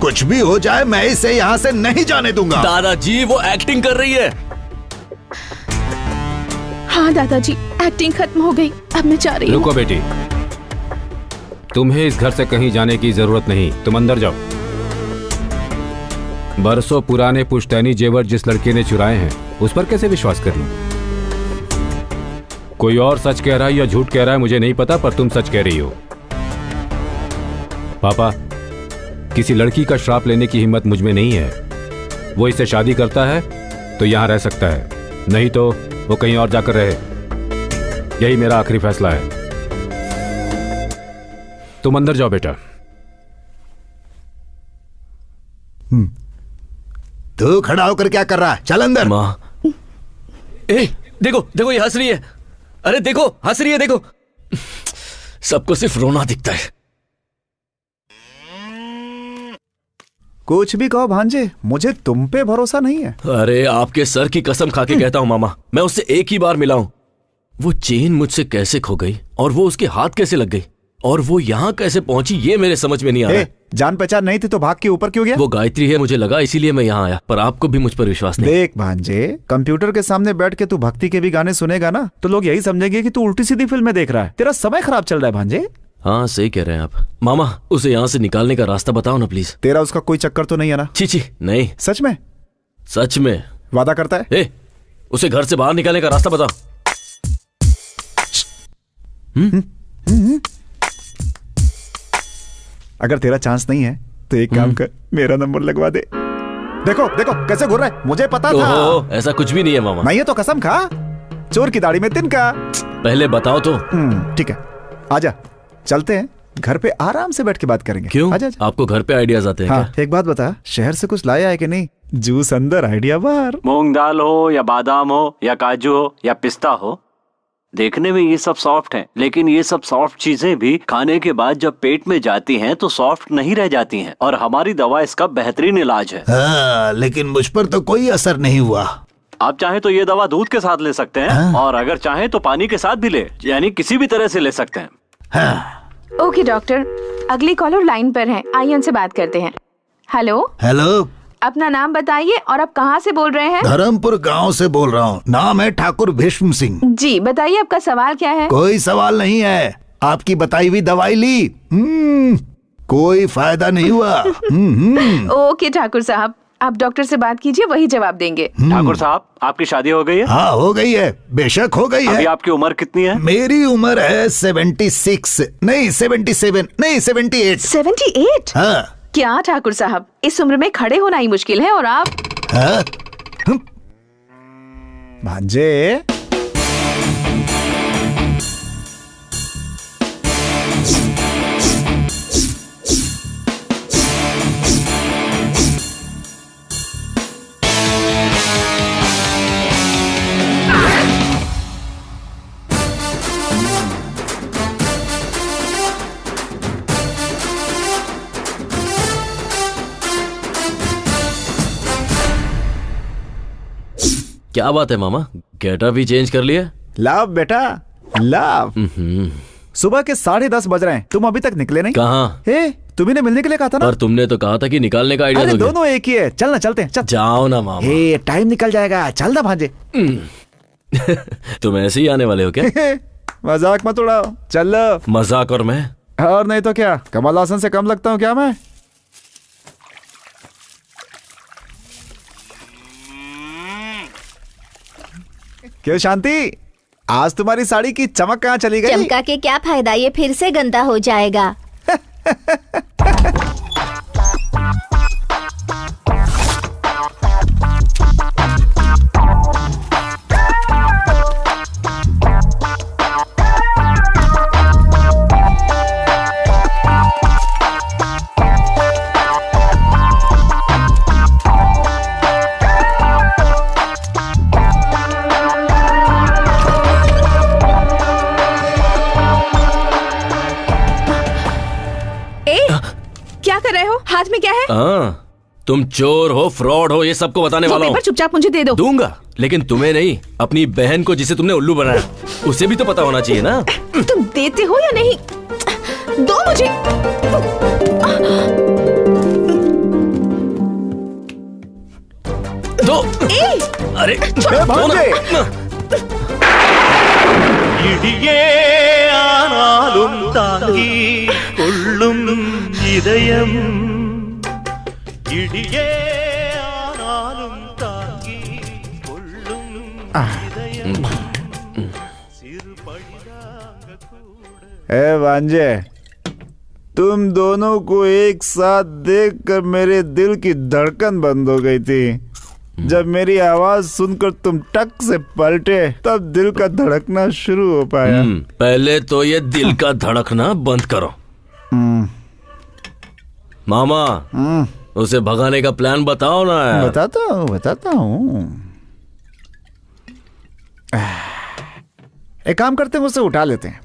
कुछ भी हो जाए मैं इसे यहाँ से नहीं जाने दूंगा। दादाजी वो एक्टिंग कर रही है। हाँ दादाजी, एक्टिंग खत्म हो गई, अब मैं जा रही हूँ। रुको बेटी, तुम्हें इस घर से कहीं जाने की जरूरत नहीं, तुम अंदर जाओ। बरसों पुराने पुश्तैनी जेवर जिस लड़के ने चुराए हैं उस पर कैसे विश्वास कर लूं? कोई और सच कह रहा है या झूठ कह रहा है मुझे नहीं पता, पर तुम सच कह रही हो। पापा, किसी लड़की का श्राप लेने की हिम्मत मुझ में नहीं है। वो इससे शादी करता है तो यहां रह सकता है, नहीं तो वो कहीं और जाकर रहे। यही मेरा आखिरी फैसला है। तुम अंदर जाओ बेटा। तू खड़ा होकर क्या कर रहा है? चल अंदर। माँ, ए, देखो देखो ये हंस रही है। अरे देखो हंस रही है, देखो। सबको सिर्फ रोना दिखता है। कुछ भी कहो भांजे, मुझे तुम पे भरोसा नहीं है। अरे आपके सर की कसम खा के कहता हूँ मामा, मैं उससे एक ही बार मिला हूं। वो चेन मुझसे कैसे खो गई और वो उसके हाथ कैसे लग गई और वो यहाँ कैसे पहुंची ये मेरे समझ में नहीं आ रहा। जान पहचान नहीं थी तो भाग के ऊपर क्यों गया? वो गायत्री है मुझे लगा, इसीलिए मैं यहाँ आया, पर आपको भी मुझ पर विश्वास नहीं। देख भांजे, कंप्यूटर के सामने बैठ के तू भक्ति के भी गाने सुनेगा ना तो लोग यही समझेंगे कि तू उल्टी सीधी फिल्में देख रहा है। तेरा समय खराब चल रहा है भांजे। हाँ सही कह रहे हैं आप। मामा उसे यहाँ से निकालने का रास्ता बताओ ना प्लीज। तेरा उसका कोई चक्कर तो नहीं है ना? छी नहीं। सच में? सच में। वादा करता है? उसे घर से बाहर निकालने का रास्ता बताओ। अगर तेरा चांस नहीं है तो एक काम कर, मेरा नंबर लगवा दे। देखो देखो कैसे घूर रहा है, मुझे पता था। ऐसा कुछ भी नहीं है मामा। नहीं है तो कसम खा, चोर की दाढ़ी में तिनका। पहले बताओ तो। ठीक है, आजा चलते हैं, घर पे आराम से बैठ के बात करेंगे। क्यों? आजा। आपको घर पे आइडियाज आते हैं हाँ, क्या? एक बात बता, शहर से कुछ लाया है कि नहीं? जूस अंदर आइडिया बाहर। मूंग दाल हो या बादाम हो या काजू हो या पिस्ता हो, देखने में ये सब सॉफ्ट हैं, लेकिन ये सब सॉफ्ट चीजें भी खाने के बाद जब पेट में जाती हैं तो सॉफ्ट नहीं रह जाती हैं, और हमारी दवा इसका बेहतरीन इलाज है। हाँ, लेकिन मुझ पर तो कोई असर नहीं हुआ। आप चाहें तो ये दवा दूध के साथ ले सकते हैं, और अगर चाहें तो पानी के साथ भी ले, यानी किसी भी तरह से ले सकते हैं। ओके डॉक्टर, अगली कॉलर लाइन पर है, आइए उनसे बात करते हैं। हेलो। हेलो, अपना नाम बताइए और आप कहाँ से बोल रहे हैं? धर्मपुर गांव से बोल रहा हूँ। नाम है ठाकुर भीष्म सिंह। जी बताइए, आपका सवाल क्या है? कोई सवाल नहीं है, आपकी बताई हुई दवाई ली, कोई फायदा नहीं हुआ। ओके ठाकुर साहब, आप डॉक्टर से बात कीजिए, वही जवाब देंगे। ठाकुर साहब, आपकी शादी हो गई है? हाँ हो गई है, बेशक हो गई है। अभी आपकी उम्र कितनी है? मेरी उम्र है 76 नहीं 77 नहीं 78। 78? हाँ। क्या ठाकुर साहब, इस उम्र में खड़े होना ही मुश्किल है और आप? हाँ? भांजे, क्या बात है मामा, गेटअप भी चेंज कर लिया? लाभ बेटा लाभ। सुबह के 10:30 बज रहे हैं, तुम अभी तक निकले नहीं। कहाँ? तुम्ही ने मिलने के लिए कहा था ना। पर तुमने तो कहा था कि निकालने का आइडिया अरे दोगे। दोनों एक ही है, चल ना चलते हैं। चल जाओ ना मामा। टाइम निकल जाएगा, चल ना भांजे। तुम ऐसे ही आने वाले हो क्या? मजाक मत उड़ाओ, चल। मजाक? और मैं? और नहीं तो क्या, कमल हासन से कम लगता हूँ क्या मैं? क्यों शांति, आज तुम्हारी साड़ी की चमक कहाँ चली गई? चमका के क्या फायदा, ये फिर से गंदा हो जाएगा। हाथ में क्या है? हाँ, तुम चोर हो, फ्रॉड हो, ये सबको बताने वाला हूँ। पेपर चुपचाप मुझे दे दो। दूंगा, लेकिन तुम्हें नहीं, अपनी बहन को जिसे तुमने उल्लू बनाया उसे भी तो पता होना चाहिए ना। तुम देते हो या नहीं? दो मुझे। दो। अरे दो ना। இடியே ஆனாலும் தாங்கி கொள்ளும் இதயம் இடியே ஆனாலும் தாங்கி கொள்ளும் இதயம் சிறு பழிதாங்க கூட ए भांजे, तुम दोनों को एक साथ देखकर मेरे दिल की धड़कन बंद हो गई थी। जब मेरी आवाज सुनकर तुम टक से पलटे तब दिल का धड़कना शुरू हो पाया। पहले तो ये दिल का धड़कना बंद करो। मामा, उसे भगाने का प्लान बताओ ना यार। बताता हूँ। एक काम करते हैं, उसे उठा लेते हैं।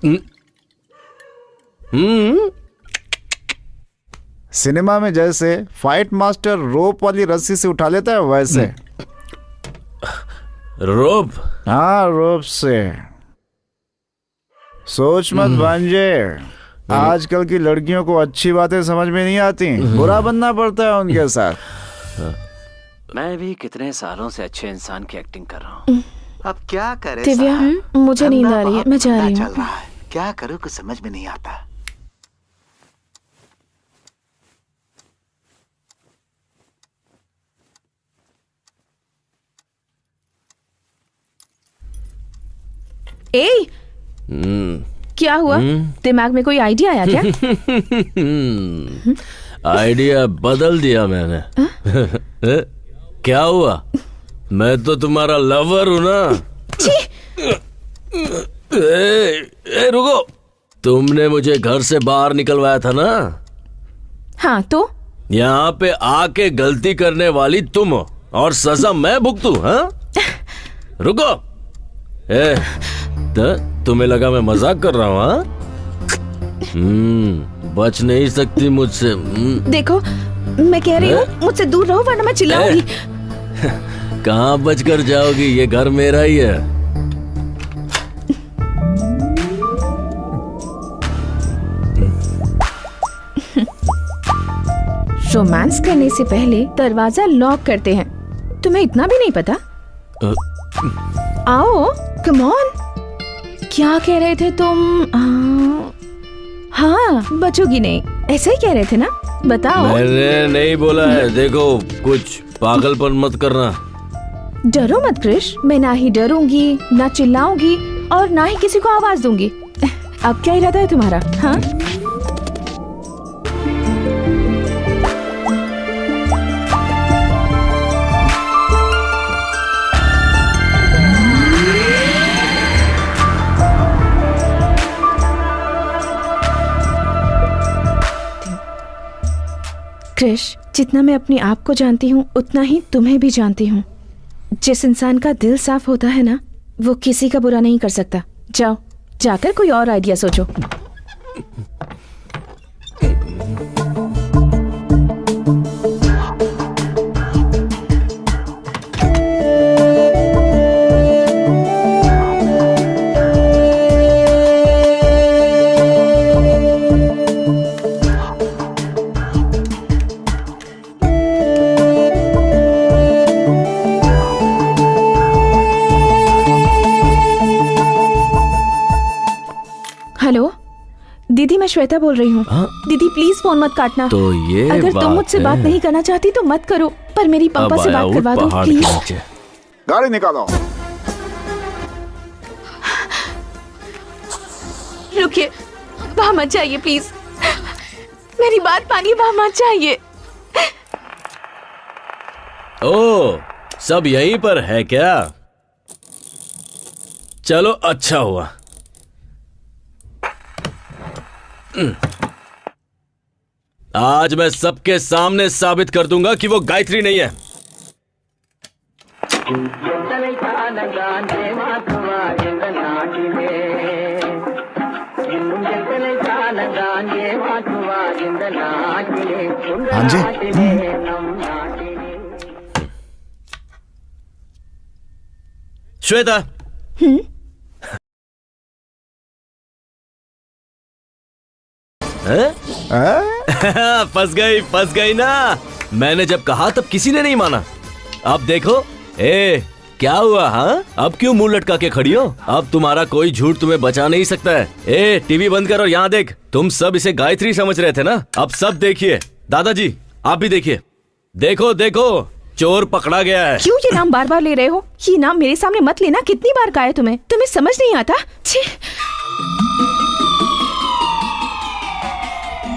सिनेमा में जैसे फाइट मास्टर रोप वाली रस्सी से उठा लेता है वैसे। रोप? हाँ, रोप से। सोच मत भांजे, आजकल की लड़कियों को अच्छी बातें समझ में नहीं आती, बुरा बनना पड़ता है उनके साथ। मैं भी कितने सालों से अच्छे इंसान की एक्टिंग कर रहा हूँ। अब क्या करे दिव्या, मुझे नींद आ रही है, मैं जा रही हूँ। चल रहा है, क्या करूँ कुछ समझ में नहीं आता। ए, क्या हुआ? दिमाग में कोई आइडिया आया क्या? आइडिया बदल दिया मैंने। क्या हुआ? मैं तो तुम्हारा लवर हूं ना। रुको, तुमने मुझे घर से बाहर निकलवाया था ना? हाँ तो? यहाँ पे आके गलती करने वाली तुम हो और सजा मैं भुगतूं? हाँ? रुको। तुम्हें लगा मैं मजाक कर रहा हूँ? हाँ? बच नहीं सकती मुझसे। देखो, मैं कह रही हूँ मुझसे दूर रहो वरना मैं चिल्लाऊंगी। कहाँ बच कर जाओगी? ये घर मेरा ही है। रोमांस करने से पहले दरवाजा लॉक करते हैं। तुम्हें इतना भी नहीं पता? आओ, कम ऑन। क्या कह रहे थे तुम? हाँ, बचोगी नहीं, ऐसे ही कह रहे थे ना? बताओ। मैंने नहीं बोला है। देखो, कुछ पागलपन मत करना। डरो मत क्रिश, मैं ना ही डरूंगी, ना चिल्लाऊंगी और ना ही किसी को आवाज दूंगी। अब क्या इरादा है तुम्हारा? हाँ? क्रिश, जितना मैं अपने आप को जानती हूँ उतना ही तुम्हें भी जानती हूँ। जिस इंसान का दिल साफ होता है ना, वो किसी का बुरा नहीं कर सकता। जाओ, जाकर कोई और आइडिया सोचो। हेलो दीदी, मैं श्वेता बोल रही हूँ। दीदी प्लीज फोन मत काटना। तो ये अगर तुम मुझसे बात नहीं करना चाहती तो मत करो, पर मेरी पापा से बात करवा दो प्लीज। गाड़ी निकालो। रुकिए, वहाँ मत जाइए प्लीज, मेरी बात मानिए, वहाँ मत जाइए। ओ, सब यहीं पर है क्या? चलो, अच्छा हुआ। आज मैं सबके सामने साबित कर दूंगा कि वो गायत्री नहीं है। हाँ जी। श्वेता, फंस गई ना। मैंने जब कहा तब किसी ने नहीं माना। अब देखो, क्या हुआ? हाँ, अब क्यों मुंह लटका के खड़ी हो? अब तुम्हारा कोई झूठ तुम्हें बचा नहीं सकता है। टीवी बंद कर और यहाँ देख। तुम सब इसे गायत्री समझ रहे थे ना, अब सब देखिए। दादाजी आप भी देखिए। देखो देखो, चोर पकड़ा गया है। क्यों ये नाम बार बार ले रहे हो? ये नाम मेरे सामने मत लेना। कितनी बार कहा है तुम्हें? तुम्हें समझ नहीं आता? छी।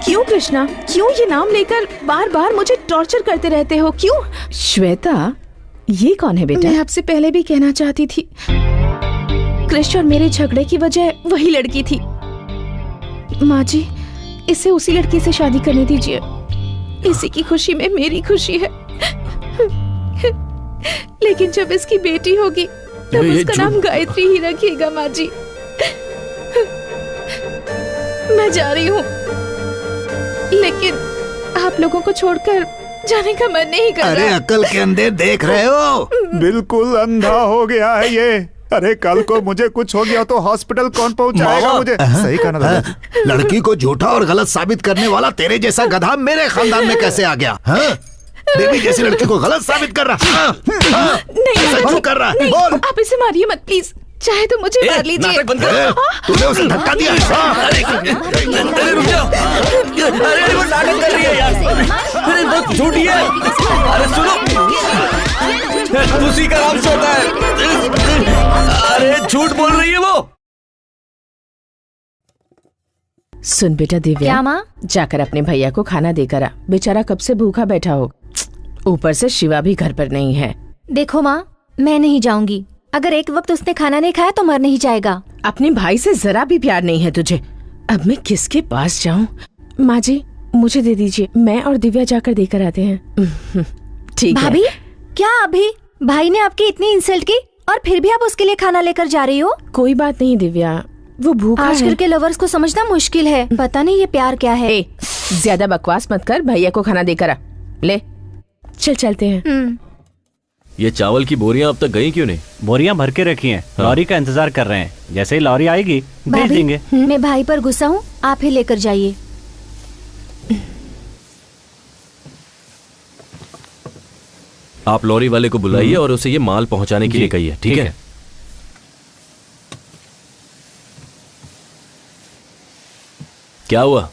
क्यों कृष्णा, क्यों ये नाम लेकर बार बार मुझे टॉर्चर करते रहते हो? क्यों? श्वेता, ये कौन है बेटा? मैं आपसे पहले भी कहना चाहती थी, कृष्ण और मेरे झगड़े की वजह वही लड़की थी। माँ जी, इसे उसी लड़की से शादी करने दीजिए। इसी की खुशी में मेरी खुशी है। लेकिन जब इसकी बेटी होगी तब उसका नाम गायत्री ही रखिएगा। माँ जी, मैं जा रही हूँ, लेकिन आप लोगों को छोड़कर जाने का मन नहीं कर रहा। अरे अकल के अंधे देख रहे हो? बिल्कुल अंधा हो गया है ये। अरे कल को मुझे कुछ हो गया तो हॉस्पिटल कौन पहुंचाएगा मुझे? सही कहा ना दादाजी। लड़की को झूठा और गलत साबित करने वाला तेरे जैसा गधा मेरे खानदान में कैसे आ गया? देवी जैसी लड़की को गलत साबित कर रहा। नहीं, क्यों कर रहा? बोल। आप इसे मारिए मत प्लीज। चाहे तो मुझे मार लीजिए। तूने उसे धक्का दिया। अरे रुक जाओ। अरे वो नाटक कर रही है यार। अरे बहुत झूठी है। अरे सुनो, उसी का नाम श्वेता है। अरे झूठ बोल रही है वो। सुन बेटा दिव्या, क्या माँ? जाकर अपने भैया को खाना देकर आ। बेचारा कब से भूखा बैठा हो। ऊपर से शिवा भी घर पर नहीं है। देखो माँ, मैं नहीं जाऊंगी। अगर एक वक्त उसने खाना नहीं खाया तो मर नहीं जाएगा। अपने भाई से जरा भी प्यार नहीं है तुझे। अब मैं किसके पास जाऊं? माँ जी, मुझे दे दीजिए, मैं और दिव्या जाकर देकर आते हैं। ठीक है। भाभी, क्या अभी भाई ने आपकी इतनी इंसल्ट की और फिर भी आप उसके लिए खाना लेकर जा रही हो? कोई बात नहीं दिव्या, वो भूखा है। आजकल के लवर्स को समझना मुश्किल है। पता नहीं ये प्यार क्या है। ज्यादा बकवास मत कर, भैया को खाना देकर आ। ले चल, चलते हैं। ये चावल की बोरियां अब तक गई क्यों नहीं? बोरियां भर के रखी हैं। लॉरी का इंतजार कर रहे हैं। जैसे ही लॉरी आएगी भेज देंगे। मैं भाई पर गुस्सा हूँ, आप ही लेकर जाइए। आप लॉरी वाले को बुलाइए और उसे ये माल पहुंचाने के लिए कहिए। ठीक है? क्या हुआ?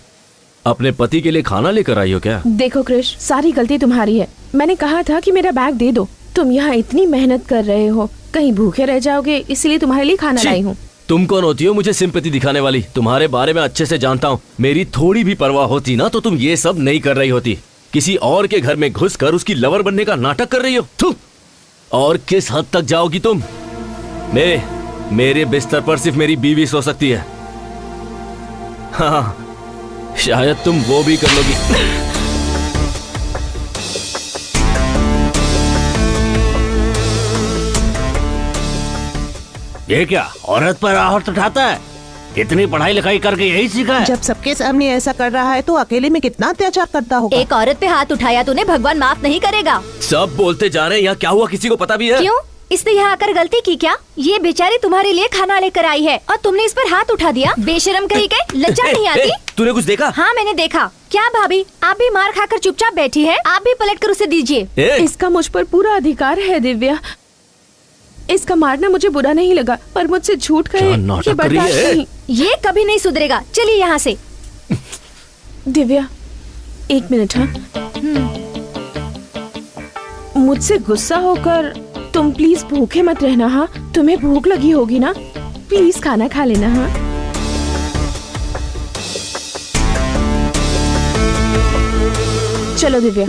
अपने पति के लिए खाना लेकर आई हो क्या? देखो कृष, सारी गलती तुम्हारी है। मैंने कहा था कि मेरा बैग दे दो। तुम यहाँ इतनी मेहनत कर रहे हो, कहीं भूखे रह जाओगे, इसलिए तुम्हारे लिए खाना लाई हूँ। तुम कौन होती हो मुझे सिंपैथी दिखाने वाली? तुम्हारे बारे में अच्छे से जानता हूँ। मेरी थोड़ी भी परवाह होती ना तो तुम ये सब नहीं कर रही होती। किसी और के घर में घुसकर उसकी लवर बनने का नाटक कर रही हो। थू! और किस हद तक जाओगी तुम? मेरे बिस्तर पर सिर्फ मेरी बीवी सो सकती है। हाँ, शायद तुम वो भी कर लोगी। ये क्या औरत पर आहट उठाता है? इतनी पढ़ाई लिखाई करके यही सीखा है? जब सबके सामने ऐसा कर रहा है तो अकेले में कितना अत्याचार करता होगा। एक औरत पे हाथ उठाया तूने, भगवान माफ नहीं करेगा। सब बोलते जा रहे हैं, यहाँ क्या हुआ किसी को पता भी है? क्यों? इसने यहाँ आकर गलती की क्या? ये बेचारी तुम्हारे लिए खाना लेकर आई है और तुमने इस पर हाथ उठा दिया। बेशरम कहीं के, लज्जा नहीं आती? तूने कुछ देखा? हाँ मैंने देखा। क्या भाभी, आप भी मार खाकर चुपचाप बैठी है? आप भी पलट कर उसे दीजिए। इसका मुझ पर पूरा अधिकार है दिव्या। इसका मारना मुझे बुरा नहीं लगा, पर मुझसे झूठ कहे ये बर्दाश्त नहीं। ये कभी नहीं सुधरेगा। चलिए यहाँ से। दिव्या, एक मिनट। हाँ, मुझसे गुस्सा होकर तुम प्लीज भूखे मत रहना। हाँ, तुम्हें भूख लगी होगी ना, प्लीज खाना खा लेना। हाँ, चलो दिव्या।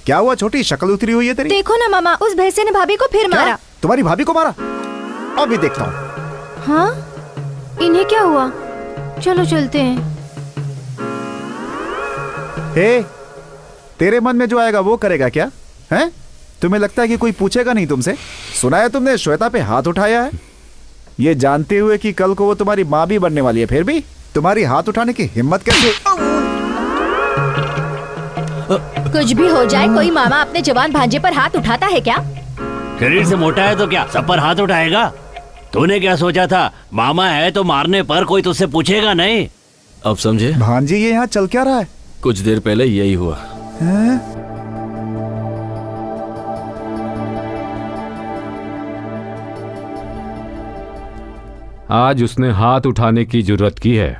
क्या हुआ छोटी, शक्ल उतरी हुई है तेरी? देखो ना मामा, उस भैंसे ने भाभी को फिर मारा। तुम्हारी भाभी को मारा? अभी देखता हूँ। हाँ, इन्हें क्या हुआ? चलो चलते हैं। तेरे मन में जो आएगा वो करेगा क्या? हैं? तुम्हें लगता है कि कोई पूछेगा नहीं तुमसे? सुना है तुमने श्वेता पे हाथ उठाया है, ये जानते हुए कि कल को वो तुम्हारी माँ भी बनने वाली है, फिर भी तुम्हारी हाथ उठाने की हिम्मत कैसे? कुछ भी हो जाए, कोई मामा अपने जवान भांजे पर हाथ उठाता है क्या? शरीर से मोटा है तो क्या सब पर हाथ उठाएगा? तूने क्या सोचा था, मामा है तो मारने पर कोई तुझसे पूछेगा नहीं? अब समझे? भांजी ये यहाँ चल क्या रहा है? कुछ देर पहले यही हुआ। आज उसने हाथ उठाने की जरूरत की है।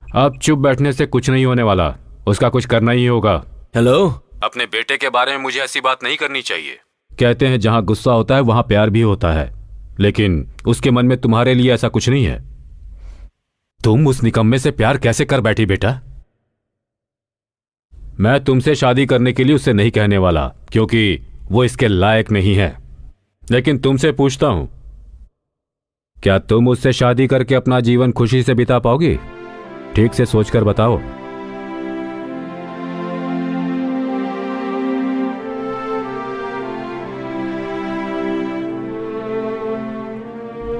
अब चुप बैठने से कुछ नहीं होने वाला, उसका कुछ करना ही होगा। हेलो, अपने बेटे के बारे में मुझे ऐसी बात नहीं करनी चाहिए। कहते हैं जहां गुस्सा होता है वहां प्यार भी होता है, लेकिन उसके मन में तुम्हारे लिए ऐसा कुछ नहीं है। तुम उस निकम्मे से प्यार कैसे कर बैठी बेटा? मैं तुमसे शादी करने के लिए उससे नहीं कहने वाला, क्योंकि वो इसके लायक नहीं है। लेकिन तुमसे पूछता हूं, क्या तुम उससे शादी करके अपना जीवन खुशी से बिता पाओगी? ठीक से सोचकर बताओ।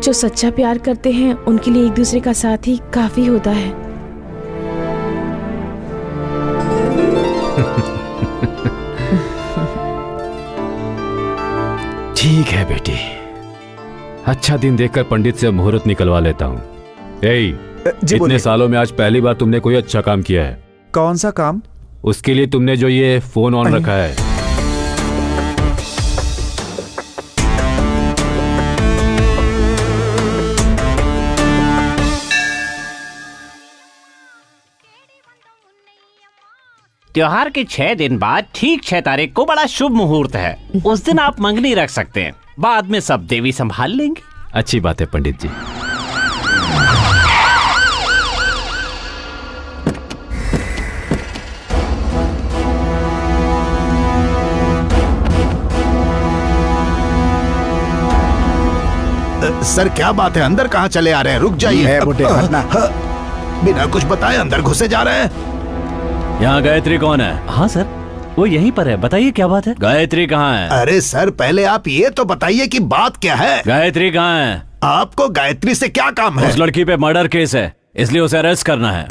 जो सच्चा प्यार करते हैं उनके लिए एक दूसरे का साथ ही काफी होता है। ठीक है बेटी, अच्छा दिन देखकर पंडित से मुहूर्त निकलवा लेता हूँ। इतने सालों में आज पहली बार तुमने कोई अच्छा काम किया है। कौन सा काम? उसके लिए तुमने जो ये फोन ऑन रखा है। त्योहार के 6 दिन बाद ठीक 6 तारीख को बड़ा शुभ मुहूर्त है। उस दिन आप मंगनी रख सकते हैं, बाद में सब देवी संभाल लेंगे। अच्छी बात है पंडित जी। सर क्या बात है, अंदर कहाँ चले आ रहे हैं? रुक जाइए। बिना कुछ बताए अंदर घुसे जा रहे हैं। यहाँ गायत्री कौन है? हाँ सर, वो यहीं पर है। बताइए क्या बात है? गायत्री कहाँ है? अरे सर पहले आप ये तो बताइए कि बात क्या है। गायत्री कहाँ है? आपको गायत्री से क्या काम है? उस लड़की पे मर्डर केस है, इसलिए उसे अरेस्ट करना है।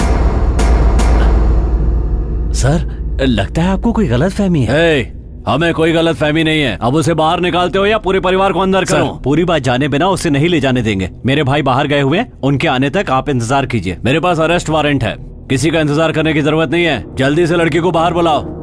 सर लगता है आपको कोई गलत फहमी है। हमें कोई गलत फहमी नहीं है। अब उसे बाहर निकालते हो या पूरे परिवार को अंदर करो? पूरी बात जाने बिना उसे नहीं ले जाने देंगे। मेरे भाई बाहर गए हुए, उनके आने तक आप इंतजार कीजिए। मेरे पास अरेस्ट वारंट है, किसी का इंतजार करने की जरूरत नहीं है। जल्दी से लड़की को बाहर बुलाओ।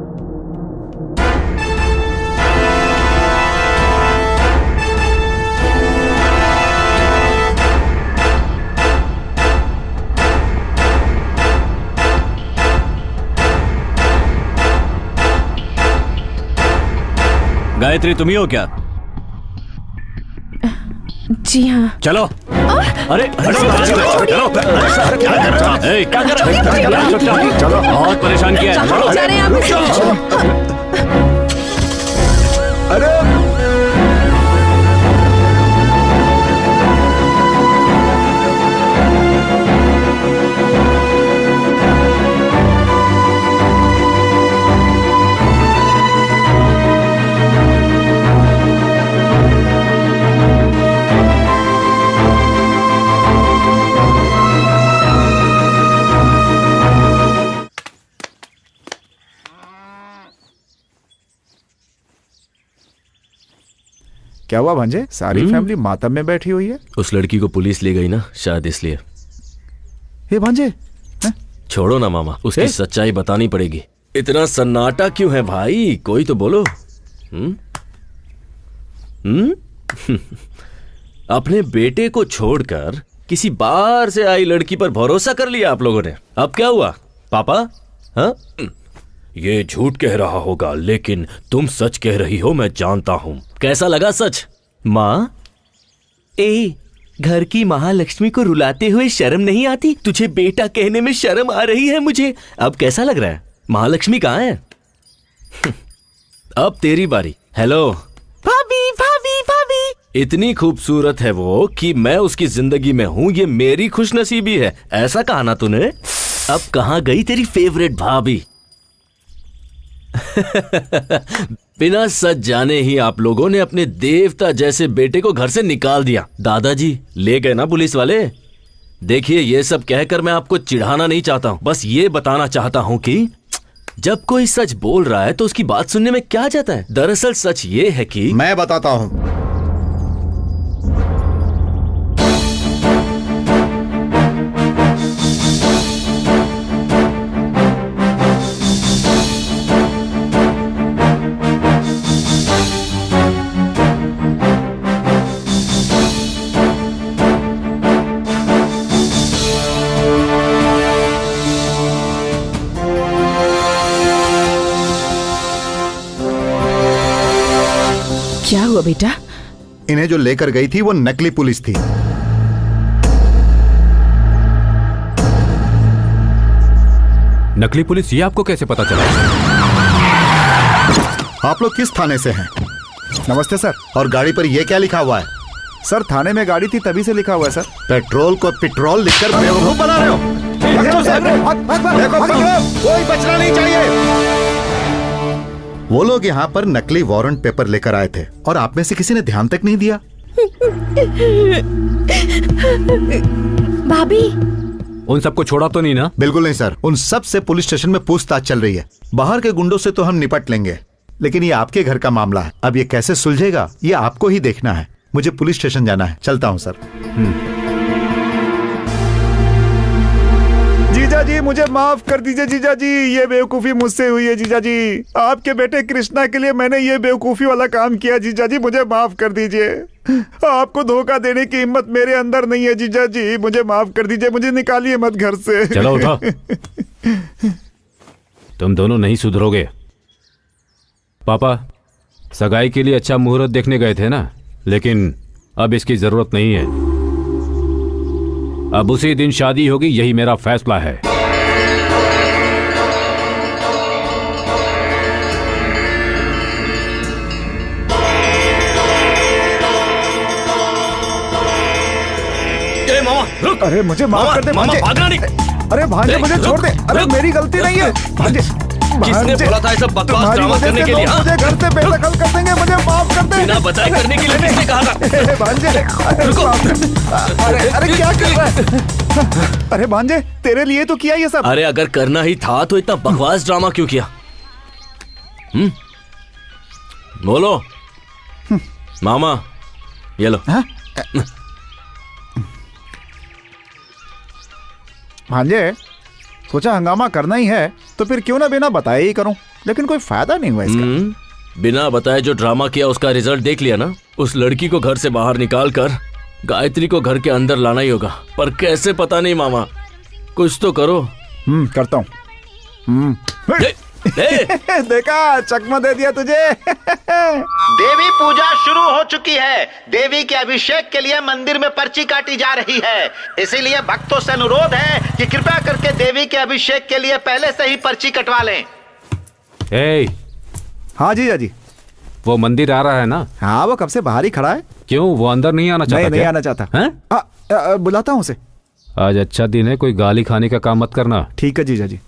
गायत्री तुम ही हो क्या? जी हाँ। चलो। अरे चलो, क्या कर रहे हो? चलो, बहुत परेशान किया है। अरे क्या हुआ भांजे? सारी फैमिली मातम में बैठी हुई है। उस लड़की को पुलिस ले गई ना, शायद इसलिए। हे भांजे, छोड़ो ना मामा, उसकी सच्चाई बतानी पड़ेगी। इतना सन्नाटा क्यों है भाई? कोई तो बोलो। अपने बेटे को छोड़कर किसी बाहर से आई लड़की पर भरोसा कर लिया आप लोगों ने। अब क्या हुआ पापा? हाँ, ये झूठ कह रहा होगा, लेकिन तुम सच कह रही हो, मैं जानता हूं। कैसा लगा सच? माँ, घर की महालक्ष्मी को रुलाते हुए शर्म नहीं आती? तुझे बेटा कहने में शर्म आ रही है मुझे। अब कैसा लग रहा है? महालक्ष्मी कहाँ है? अब तेरी बारी। हेलो भाभी, भाभी, भाभी। इतनी खूबसूरत है वो कि मैं उसकी जिंदगी में हूं, ये मेरी खुशनसीबी है। ऐसा कहा ना तूने। अब कहाँ गई तेरी फेवरेट भाभी? बिना सच जाने ही आप लोगों ने अपने देवता जैसे बेटे को घर से निकाल दिया। दादाजी ले गए ना पुलिस वाले। देखिए, ये सब कहकर मैं आपको चिढ़ाना नहीं चाहता हूं, बस ये बताना चाहता हूं कि जब कोई सच बोल रहा है तो उसकी बात सुनने में क्या जाता है। दरअसल सच ये है कि मैं बताता हूं। क्या हुआ बेटा? इन्हें जो लेकर गई थी वो नकली पुलिस थी। नकली पुलिस, ये आपको कैसे पता चला? आप लोग किस थाने से हैं? नमस्ते सर। और गाड़ी पर ये क्या लिखा हुआ है? सर थाने में गाड़ी थी तभी से लिखा हुआ है सर। पेट्रोल को पेट्रोल लिखकर बेवकूफ बना रहे हो। कोई बचना नहीं चाहिए। वो लोग यहाँ पर नकली वारंट पेपर लेकर आए थे और आप में से किसी ने ध्यान तक नहीं दिया। भाभी, उन सबको छोड़ा तो नहीं ना? बिल्कुल नहीं सर, उन सब से पुलिस स्टेशन में पूछताछ चल रही है। बाहर के गुंडों से तो हम निपट लेंगे, लेकिन ये आपके घर का मामला है। अब ये कैसे सुलझेगा ये आपको ही देखना है। मुझे पुलिस स्टेशन जाना है, चलता हूँ सर। जीजा जी मुझे माफ कर दीजिए जीजा जी, ये बेवकूफी मुझसे हुई है जीजा जी। आपके बेटे कृष्णा के लिए मैंने ये बेवकूफी वाला काम किया जीजा जी, मुझे माफ कर दीजिए। आपको धोखा देने की हिम्मत मेरे अंदर नहीं है जीजा जी, मुझे माफ कर दीजिए, मुझे निकालिए मत घर से। चलो उठो। तुम दोनों नहीं सुधरोगे। पापा सगाई के लिए अच्छा मुहूर्त देखने गए थे ना, लेकिन अब इसकी जरूरत नहीं है। अब उसी दिन शादी होगी, यही मेरा फैसला है। मामा रुक। अरे मुझे माफ कर दे भांजे। भागना नहीं। अरे भांजे मुझे छोड़ दे। अरे मेरी गलती नहीं है भांजे। किसने बोला था ऐसा बकवास ड्रामा करने के लिए? मुझे घर से बेदखल कर देंगे, मुझे माफ कर दे। बिना बताए करने के लिए किसने कहा था? भांजे अरे क्या कर रहा है? अरे भांजे तेरे लिए तो किया ये सब। अरे अगर करना ही था तो इतना बकवास ड्रामा क्यों किया? बोलो। मामा ये लो। भांजे सोचा हंगामा करना ही है तो फिर क्यों ना बिना बताए ही करूं, लेकिन कोई फायदा नहीं हुआ इसका। बिना बताए जो ड्रामा किया उसका रिजल्ट देख लिया ना। उस लड़की को घर से बाहर निकाल कर गायत्री को घर के अंदर लाना ही होगा, पर कैसे पता नहीं मामा, कुछ तो करो। करता हूँ। देखा चकमा दे दिया तुझे। देवी पूजा शुरू हो चुकी है। देवी के अभिषेक के लिए मंदिर में पर्ची काटी जा रही है, इसीलिए भक्तों से अनुरोध है कि कृपया करके देवी के अभिषेक के लिए पहले से ही पर्ची कटवा लें। हाँ जीजा जी। वो मंदिर आ रहा है ना? हाँ वो कब से बाहर ही खड़ा है। क्यों, वो अंदर नहीं आना चाहता? नहीं आना चाहता। बुलाता हूँ उसे। आज अच्छा दिन है, कोई गाली खाने का काम मत करना। ठीक है जीजा जी।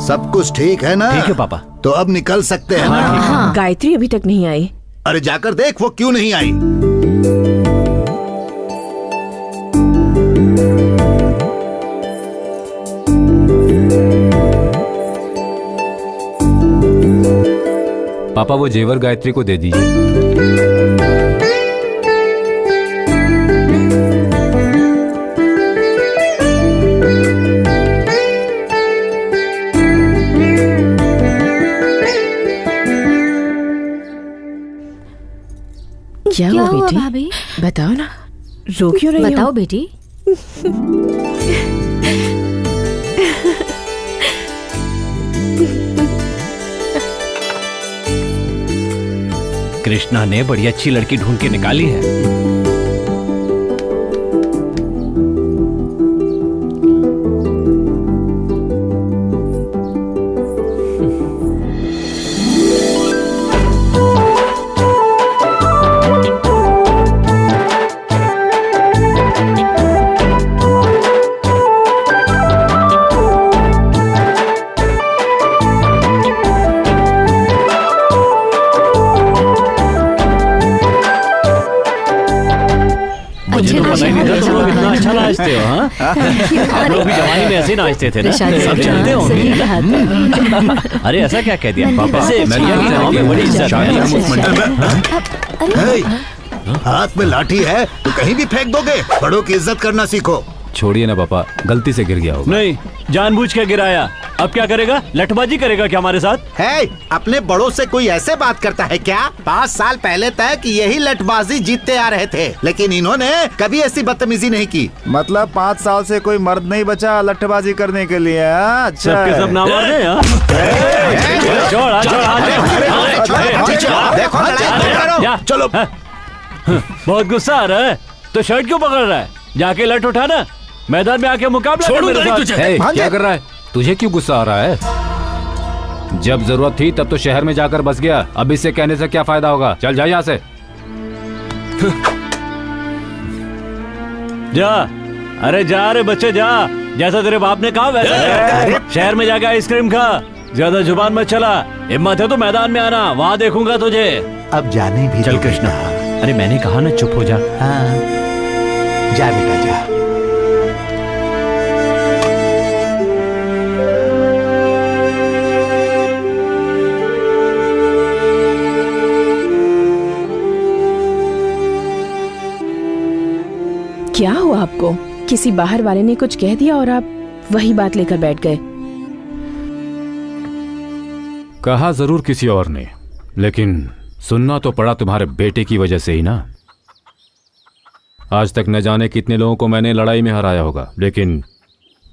सब कुछ ठीक है ना? ठीक है पापा। तो अब निकल सकते हैं ना? हाँ। गायत्री अभी तक नहीं आई। अरे जाकर देख वो क्यों नहीं आई। पापा वो जेवर गायत्री को दे दीजिए। क्या हुआ बेटी? भाभी? बताओ ना, रो क्यों रही हो? बताओ बेटी। कृष्णा ने बड़ी अच्छी लड़की ढूंढ के निकाली है। नाचते हो हाँ? आप लोग भी जवानी में ऐसे नाचते थे ना, प्रशांत सब जी, चलते हाँ, सही होंगे। कहा था। अरे ऐसा क्या कह दिया पापा? वैसे मैं भैया की गाँव में बड़ी इज्जत है। हे, हाथ में लाठी है तो कहीं भी फेंक दोगे। बड़ों की इज्जत करना सीखो। छोड़िए ना पापा, गलती से गिर गया होगा। नहीं, जानबूझ के गिराया। अब क्या करेगा? लठबाजी करेगा क्या हमारे साथ? है, अपने बड़ों से कोई ऐसे बात करता है क्या? 5 साल पहले तक यही लठबाजी जीतते आ रहे थे, लेकिन इन्होंने कभी ऐसी बदतमीजी नहीं की। मतलब 5 साल से कोई मर्द नहीं बचा लट्ठबाजी करने के लिए। अच्छा, सबके सब नाम मार दे। चलो। बहुत गुस्सा आ रहा है तो शर्ट क्यों पकड़ रहा है? जाके लठ उठाना, मैदान में आके मुकाबला कर मेरे साथ। हे, क्या कर रहा है? तुझे क्यों गुस्सा आ रहा है? जब जरूरत थी तब तो शहर में जाकर बस गया, अब इससे कहने से क्या फायदा होगा? चल जा यहाँ से। जा, अरे जा रे बच्चे जा, जैसा तेरे बाप ने कहा वैसा। शहर में जाके आइसक्रीम खा, ज्यादा जुबान मत चला। हिम्मत है तो मैदान में आना, वहाँ देखूंगा तुझे। अब जाने भी चल कृष्णा। अरे मैंने कहा ना चुप हो जा। हाँ, जा बेटा जा। क्या हुआ आपको? किसी बाहर वाले ने कुछ कह दिया और आप वही बात लेकर बैठ गए? कहा जरूर किसी और ने, लेकिन सुनना तो पड़ा तुम्हारे बेटे की वजह से ही ना। आज तक न जाने कितने लोगों को मैंने लड़ाई में हराया होगा, लेकिन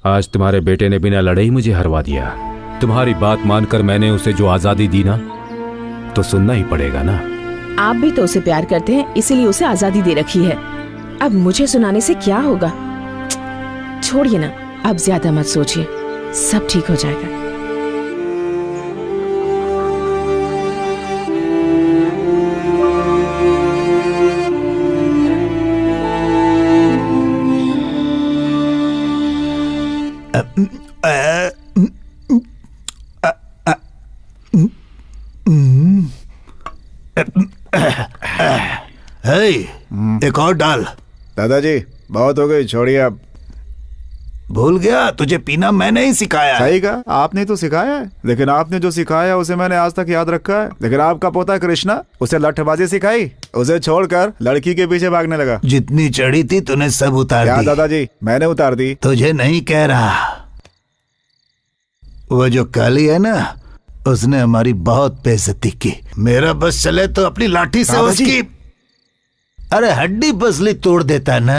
आज तुम्हारे बेटे ने बिना लड़ाई मुझे हरवा दिया। तुम्हारी बात मानकर मैंने उसे जो आजादी दी ना, तो सुनना ही पड़ेगा ना। आप भी तो उसे प्यार करते हैं, इसीलिए उसे आजादी दे रखी है। अब मुझे सुनाने से क्या होगा? छोड़िए ना, अब ज्यादा मत सोचिए, सब ठीक हो जाएगा। एक और डाल। दादाजी बहुत हो गई, छोड़िए अब। भूल गया, तुझे पीना मैंने ही सिखाया। सही कहा, आपने तो सिखाया है, लेकिन आपने जो सिखाया उसे मैंने आज तक याद रखा है। लेकिन आपका पोता कृष्णा, उसे लठबाजी सिखाई, उसे छोड़कर लड़की के पीछे भागने लगा। जितनी चढ़ी थी तूने सब उतार दी। दादाजी मैंने उतार दी। तुझे नहीं कह रहा, वो जो काली है ना, उसने हमारी बहुत बेइज्जती की। मेरा बस चले तो अपनी लाठी से उसकी अरे हड्डी पसली तोड़ देता ना।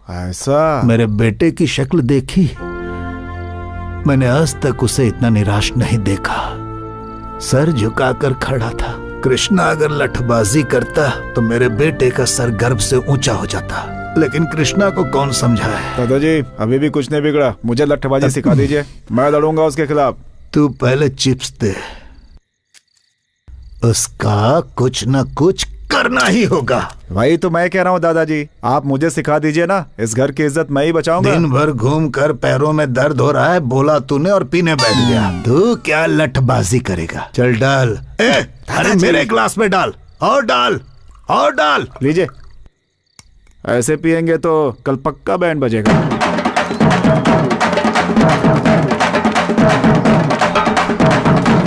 ऐसा? मेरे बेटे की शक्ल देखी, मैंने आज तक उसे इतना निराश नहीं देखा। सर झुकाकर खड़ा था। कृष्णा अगर लठबाजी करता तो मेरे बेटे का सर गर्व से ऊंचा हो जाता, लेकिन कृष्णा को कौन समझाए। दादाजी अभी भी कुछ नहीं बिगड़ा, मुझे लठबाजी सिखा दीजिए, मैं लड़ूंगा उसके खिलाफ। तू पहले चिप्स दे, उसका कुछ न कुछ करना ही होगा। वही तो मैं कह रहा हूँ दादाजी, आप मुझे सिखा दीजिए ना, इस घर की इज्जत मैं ही बचाऊंगा। दिन भर घूम कर पैरों में दर्द हो रहा है, बोला तूने और पीने बैठ गया। तू क्या लठबाजी करेगा? चल डाल। अरे मेरे ग्लास में डाल, और डाल, और डाल। लीजिए, ऐसे पिएंगे तो कल पक्का बैंड बजेगा।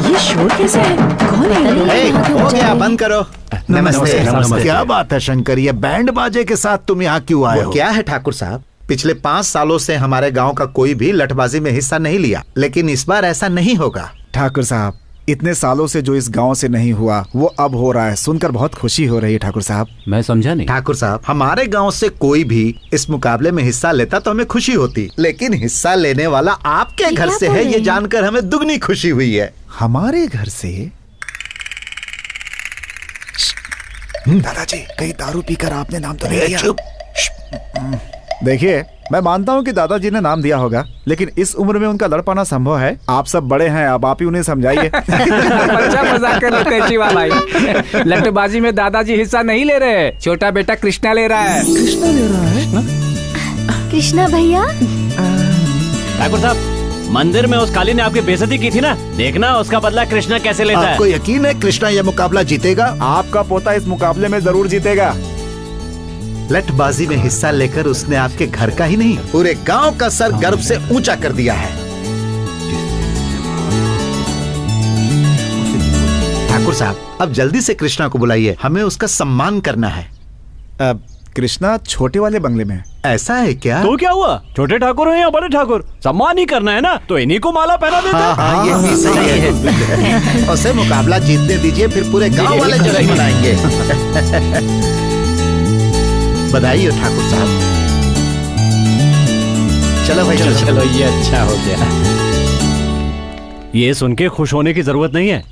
ये शोर कैसा है? कौन है? हो गया, बंद करो। नमस्ते। क्या बात है शंकर, ये बैंड बाजे के साथ तुम यहाँ क्यों आए हो? क्या है ठाकुर साहब, पिछले 5 सालों से हमारे गांव का कोई भी लठबाजी में हिस्सा नहीं लिया, लेकिन इस बार ऐसा नहीं होगा। ठाकुर साहब, इतने सालों से जो इस गांव से नहीं हुआ वो अब हो रहा है, सुनकर बहुत खुशी हो रही है। ठाकुर साहब मैं समझा नहीं। ठाकुर साहब, हमारे गांव से कोई भी इस मुकाबले में हिस्सा लेता तो हमें खुशी होती, लेकिन हिस्सा लेने वाला आपके घर से है, ये जानकर हमें दुगनी खुशी हुई है। हमारे घर से? दादाजी कहीं दारू पीकर आपने नाम तो नहीं लिया? चुप। देखिए, मैं मानता हूँ कि दादाजी ने नाम दिया होगा, लेकिन इस उम्र में उनका लड़ पाना संभव है। आप सब बड़े हैं, अब आप ही उन्हें समझाइए। बच्चा मजाक कर लेते हैं शिवा भाई। लठबाजी में दादाजी हिस्सा नहीं ले रहे, छोटा बेटा कृष्णा ले रहा है। कृष्णा ले रहा है? कृष्णा भैया? ठाकुर साहब, मंदिर में उस काली ने आपकी बेइज्जती की थी ना, देखना उसका बदला कृष्णा कैसे लेता है। आपको यकीन है कृष्णा यह मुकाबला जीतेगा? आपका पोता इस मुकाबले में जरूर जीतेगा। लठबाजी में हिस्सा लेकर उसने आपके घर का ही नहीं पूरे गांव का सर गर्व से ऊंचा कर दिया है। ठाकुर साहब, अब जल्दी से कृष्णा को बुलाइए, हमें उसका सम्मान करना है। कृष्णा छोटे वाले बंगले में है। ऐसा है क्या? तो क्या हुआ, छोटे ठाकुर हो या बड़े ठाकुर, सम्मान ही करना है ना, तो इन्हीं को माला पहना देते हैं। हाँ, ये भी सही है। उसे मुकाबला जीतने दीजिए, फिर पूरे गांव वाले जश्न मनाएंगे। बधाई हो ठाकुर साहब। चलो भाई, चलो ये अच्छा हो गया। ये सुन के खुश होने की जरूरत नहीं है।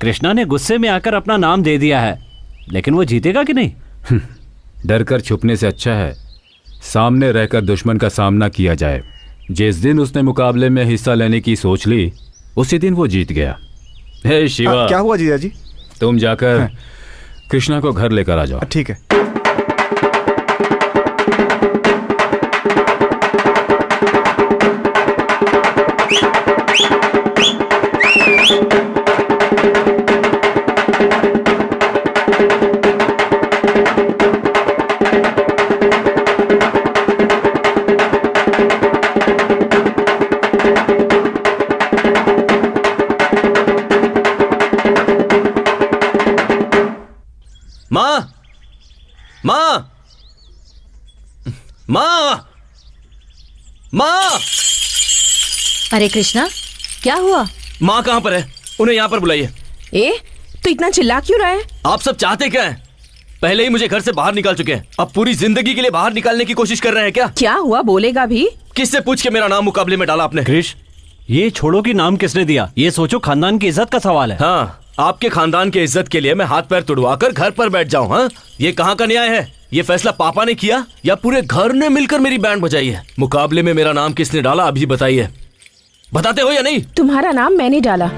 कृष्णा ने गुस्से में आकर अपना नाम दे दिया है, लेकिन वो जीतेगा कि नहीं? डर कर छुपने से अच्छा है सामने रहकर दुश्मन का सामना किया जाए। जिस दिन उसने मुकाबले में हिस्सा लेने की सोच ली, उसी दिन वो जीत गया। हे शिवा, क्या हुआ जीजा जी? तुम जाकर कृष्णा को घर लेकर आ जाओ। ठीक है। माँ! अरे कृष्णा, क्या हुआ? माँ कहाँ पर है? उन्हें यहाँ पर बुलाइए। तो इतना चिल्ला क्यों रहा है? आप सब चाहते क्या हैं? पहले ही मुझे घर से बाहर निकाल चुके हैं, अब पूरी जिंदगी के लिए बाहर निकालने की कोशिश कर रहे हैं क्या? क्या हुआ, बोलेगा भी? किससे पूछ के मेरा नाम मुकाबले में डाला आपने? कृष, ये छोड़ो कि नाम किसने दिया, ये सोचो खानदान की इज्जत का सवाल है। हाँ, आपके खानदान की इज्जत के लिए मैं हाथ पैर तुड़वाकर घर पर बैठ जाऊं? हाँ, ये कहाँ का न्याय है? ये फैसला पापा ने किया या पूरे घर ने मिलकर मेरी बैंड बजाई है? मुकाबले में मेरा नाम किसने डाला, अभी बताइए। बताते हो या नहीं? तुम्हारा नाम मैंने डाला।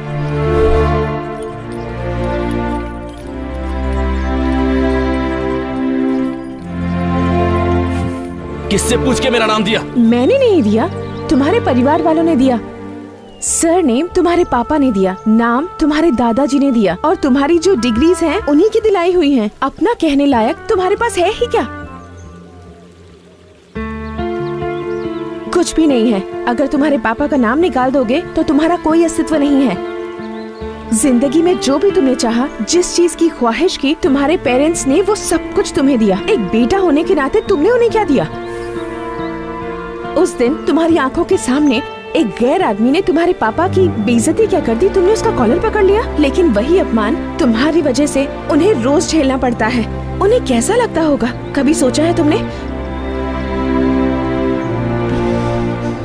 किससे पूछ के मेरा नाम दिया? मैंने नहीं दिया, तुम्हारे परिवार वालों ने दिया। सरनेम तुम्हारे पापा ने दिया, नाम तुम्हारे दादाजी ने दिया, और तुम्हारी जो डिग्रीज हैं उन्हीं की दिलाई हुई हैं। अपना कहने लायक तुम्हारे पास है ही क्या? कुछ भी नहीं है। अगर तुम्हारे पापा का नाम निकाल दोगे तो तुम्हारा कोई अस्तित्व नहीं है। जिंदगी में जो भी तुमने चाहा, जिस चीज की ख्वाहिश की, तुम्हारे पेरेंट्स ने वो सब कुछ तुम्हें दिया। एक बेटा होने के नाते तुमने उन्हें क्या दिया? उस दिन तुम्हारी आंखों के सामने एक गैर आदमी ने तुम्हारे पापा की बेइज्जती क्या कर दी, तुमने उसका कॉलर पकड़ लिया। लेकिन वही अपमान तुम्हारी वजह से उन्हें रोज झेलना पड़ता है। उन्हें कैसा लगता होगा, कभी सोचा है तुमने?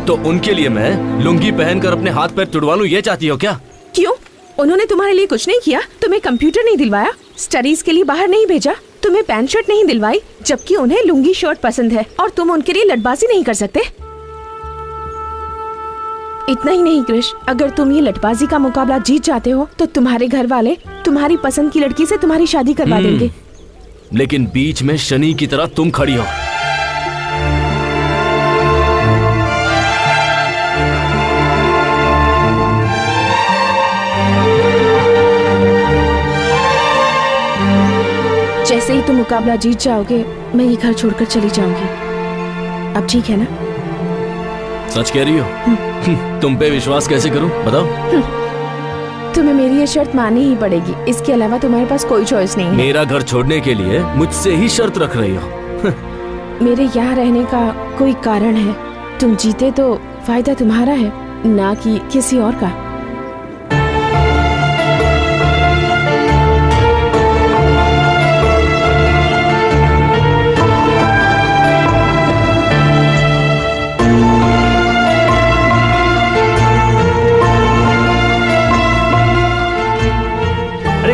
तो उनके लिए मैं लुंगी पहनकर अपने हाथ पैर तुड़वा लूं, ये चाहती हो क्या? क्यों? उन्होंने तुम्हारे लिए कुछ नहीं किया? तुम्हें कंप्यूटर नहीं दिलवाया, स्टडीज के लिए बाहर नहीं भेजा, तुम्हें पैंट शर्ट नहीं दिलवाई, जबकि उन्हें लुंगी शर्ट पसंद है, और तुम उनके लिए लटबाजी नहीं कर सकते? इतना ही नहीं कृष, अगर तुम ये लटबाजी का मुकाबला जीत जाते हो तो तुम्हारे घर वाले तुम्हारी पसंद की लड़की से तुम्हारी शादी करवा देंगे। लेकिन बीच में शनि की तरह तुम खड़ी हो। जैसे ही तुम मुकाबला जीत जाओगे, मैं ये घर छोड़कर चली जाऊंगी। अब ठीक है ना? सच कह रही हो? तुम पे विश्वास कैसे करूं, बताओ? तुम्हें मेरी ये शर्त माननी ही पड़ेगी, इसके अलावा तुम्हारे पास कोई चॉइस नहीं है। मेरा घर छोड़ने के लिए मुझसे ही शर्त रख रही हो? मेरे यहाँ रहने का कोई कारण है। तुम जीते तो फायदा तुम्हारा है, ना कि किसी और का।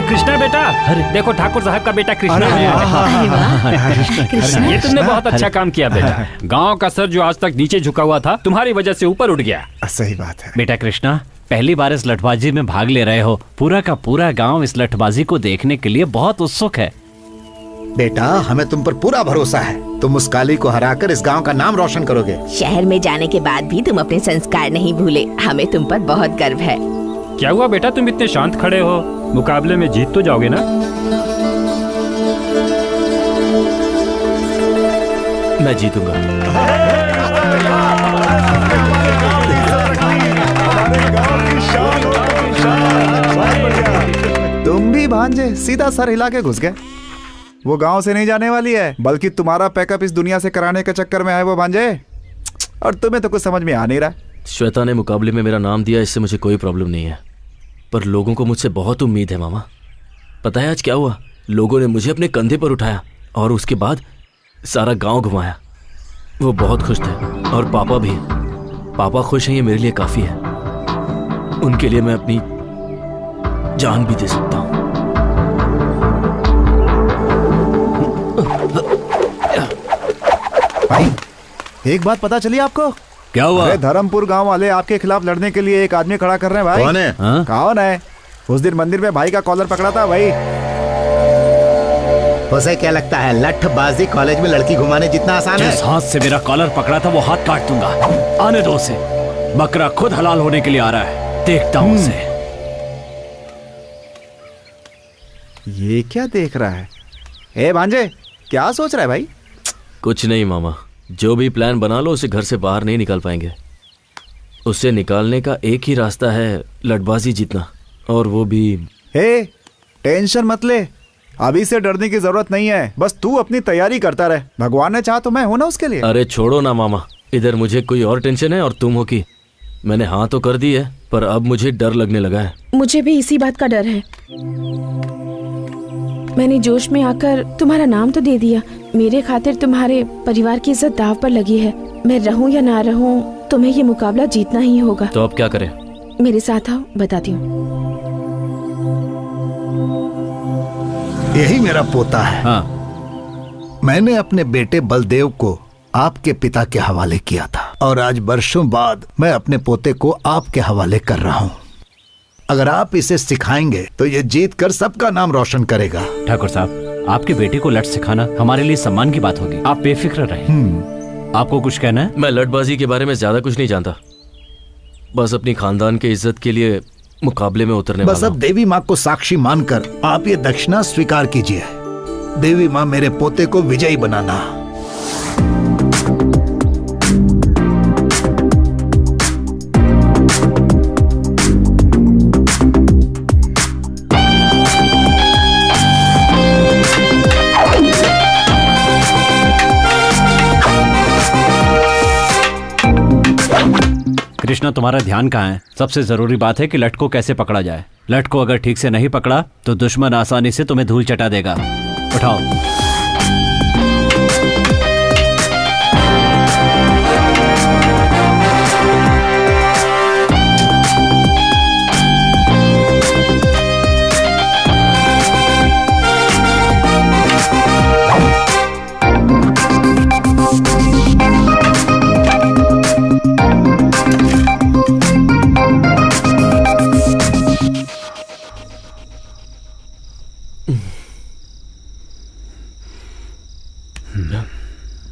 कृष्णा बेटा, अरे देखो ठाकुर साहब का बेटा कृष्णा है। ये तुमने बहुत अच्छा काम किया बेटा। गांव का सर जो आज तक नीचे झुका हुआ था, तुम्हारी वजह से ऊपर उठ गया। सही बात है बेटा कृष्णा, पहली बार इस लठबाजी में भाग ले रहे हो। पूरा का पूरा गांव इस लठबाजी को देखने के लिए बहुत उत्सुक है। बेटा, हमें तुम पर पूरा भरोसा है। तुम उस काली को हराकर इस गांव का नाम रोशन करोगे। शहर में जाने के बाद भी तुम अपने संस्कार नहीं भूले, हमें तुम पर बहुत गर्व है। क्या हुआ बेटा, तुम इतने शांत खड़े हो? मुकाबले में जीत तो जाओगे ना? मैं जीतूंगा। तुम भी भांजे सीधा सर हिला के घुस गए। वो गांव से नहीं जाने वाली है, बल्कि तुम्हारा पैकअप इस दुनिया से कराने के चक्कर में है वो भांजे। और तुम्हें तो कुछ समझ में आ नहीं रहा। श्वेता ने मुकाबले में मेरा नाम दिया, इससे मुझे कोई प्रॉब्लम नहीं है, पर लोगों को मुझश्से बहुत उम्मीद है मामा। पता है आज क्या हुआ? लोगों ने मुझे अपने कंधे पर उठाया और उसके बाद सारा गांव घुमाया। वो बहुत खुश थे और पापा भी। पापा खुश हैं, ये मेरे लिए काफी है। उनके लिए मैं अपनी जान भी दे सकता हूं। भाई एक बात पता चली आपको? क्या हुआ? अरे धर्मपुर गांव वाले आपके खिलाफ लड़ने के लिए एक आदमी खड़ा कर रहे हैं भाई। कौन है? कौन है? उस दिन मंदिर में भाई का कॉलर पकड़ा था भाई। उसे क्या लगता है लठबाजी कॉलेज में लड़की घुमाने जितना आसान है? जिस हाथ से मेरा कॉलर पकड़ा था वो हाथ काट दूंगा। आने दो उसे। बकरा खुद हलाल होने के लिए आ रहा है, देखता हूँ उसे। ये क्या देख रहा है? ए भांजे क्या सोच रहा है भाई? कुछ नहीं मामा, जो भी प्लान बना लो उसे घर से बाहर नहीं निकाल पाएंगे। उसे निकालने का एक ही रास्ता है, लठबाजी जीतना, और वो भी। हे टेंशन मत ले, अभी से डरने की जरूरत नहीं है। बस तू अपनी तैयारी करता रहे, भगवान ने चाहा तो मैं हूं ना उसके लिए। अरे छोड़ो ना मामा, इधर मुझे कोई और टेंशन है और तुम हो कि मैंने हाँ तो कर दी है, पर अब मुझे डर लगने लगा है। मुझे भी इसी बात का डर है। मैंने जोश में आकर तुम्हारा नाम तो दे दिया। मेरे खातिर तुम्हारे परिवार की इज्जत दाव पर लगी है। मैं रहूं या ना रहूं, तुम्हें ये मुकाबला जीतना ही होगा। तो अब क्या करें? मेरे साथ आओ, बताती हूँ। यही मेरा पोता है। हाँ। मैंने अपने बेटे बलदेव को आपके पिता के हवाले किया था और आज वर्षों बाद मैं अपने पोते को आपके हवाले कर रहा हूँ। अगर आप इसे सिखाएंगे तो ये जीत कर सबका नाम रोशन करेगा। ठाकुर साहब, आपके बेटे को लठ सिखाना हमारे लिए सम्मान की बात होगी। आप बेफिक्र रहें। आपको कुछ कहना है? मैं लठबाजी के बारे में ज्यादा कुछ नहीं जानता, बस अपनी खानदान के इज्जत के लिए मुकाबले में उतरने बस अब देवी माँ को साक्षी मानकर आप ये दक्षिणा स्वीकार कीजिए। देवी माँ मेरे पोते को विजयी बनाना। कृष्णा, तुम्हारा ध्यान कहाँ है? सबसे जरूरी बात है कि लठ को कैसे पकड़ा जाए। लठ को अगर ठीक से नहीं पकड़ा तो दुश्मन आसानी से तुम्हें धूल चटा देगा। उठाओ।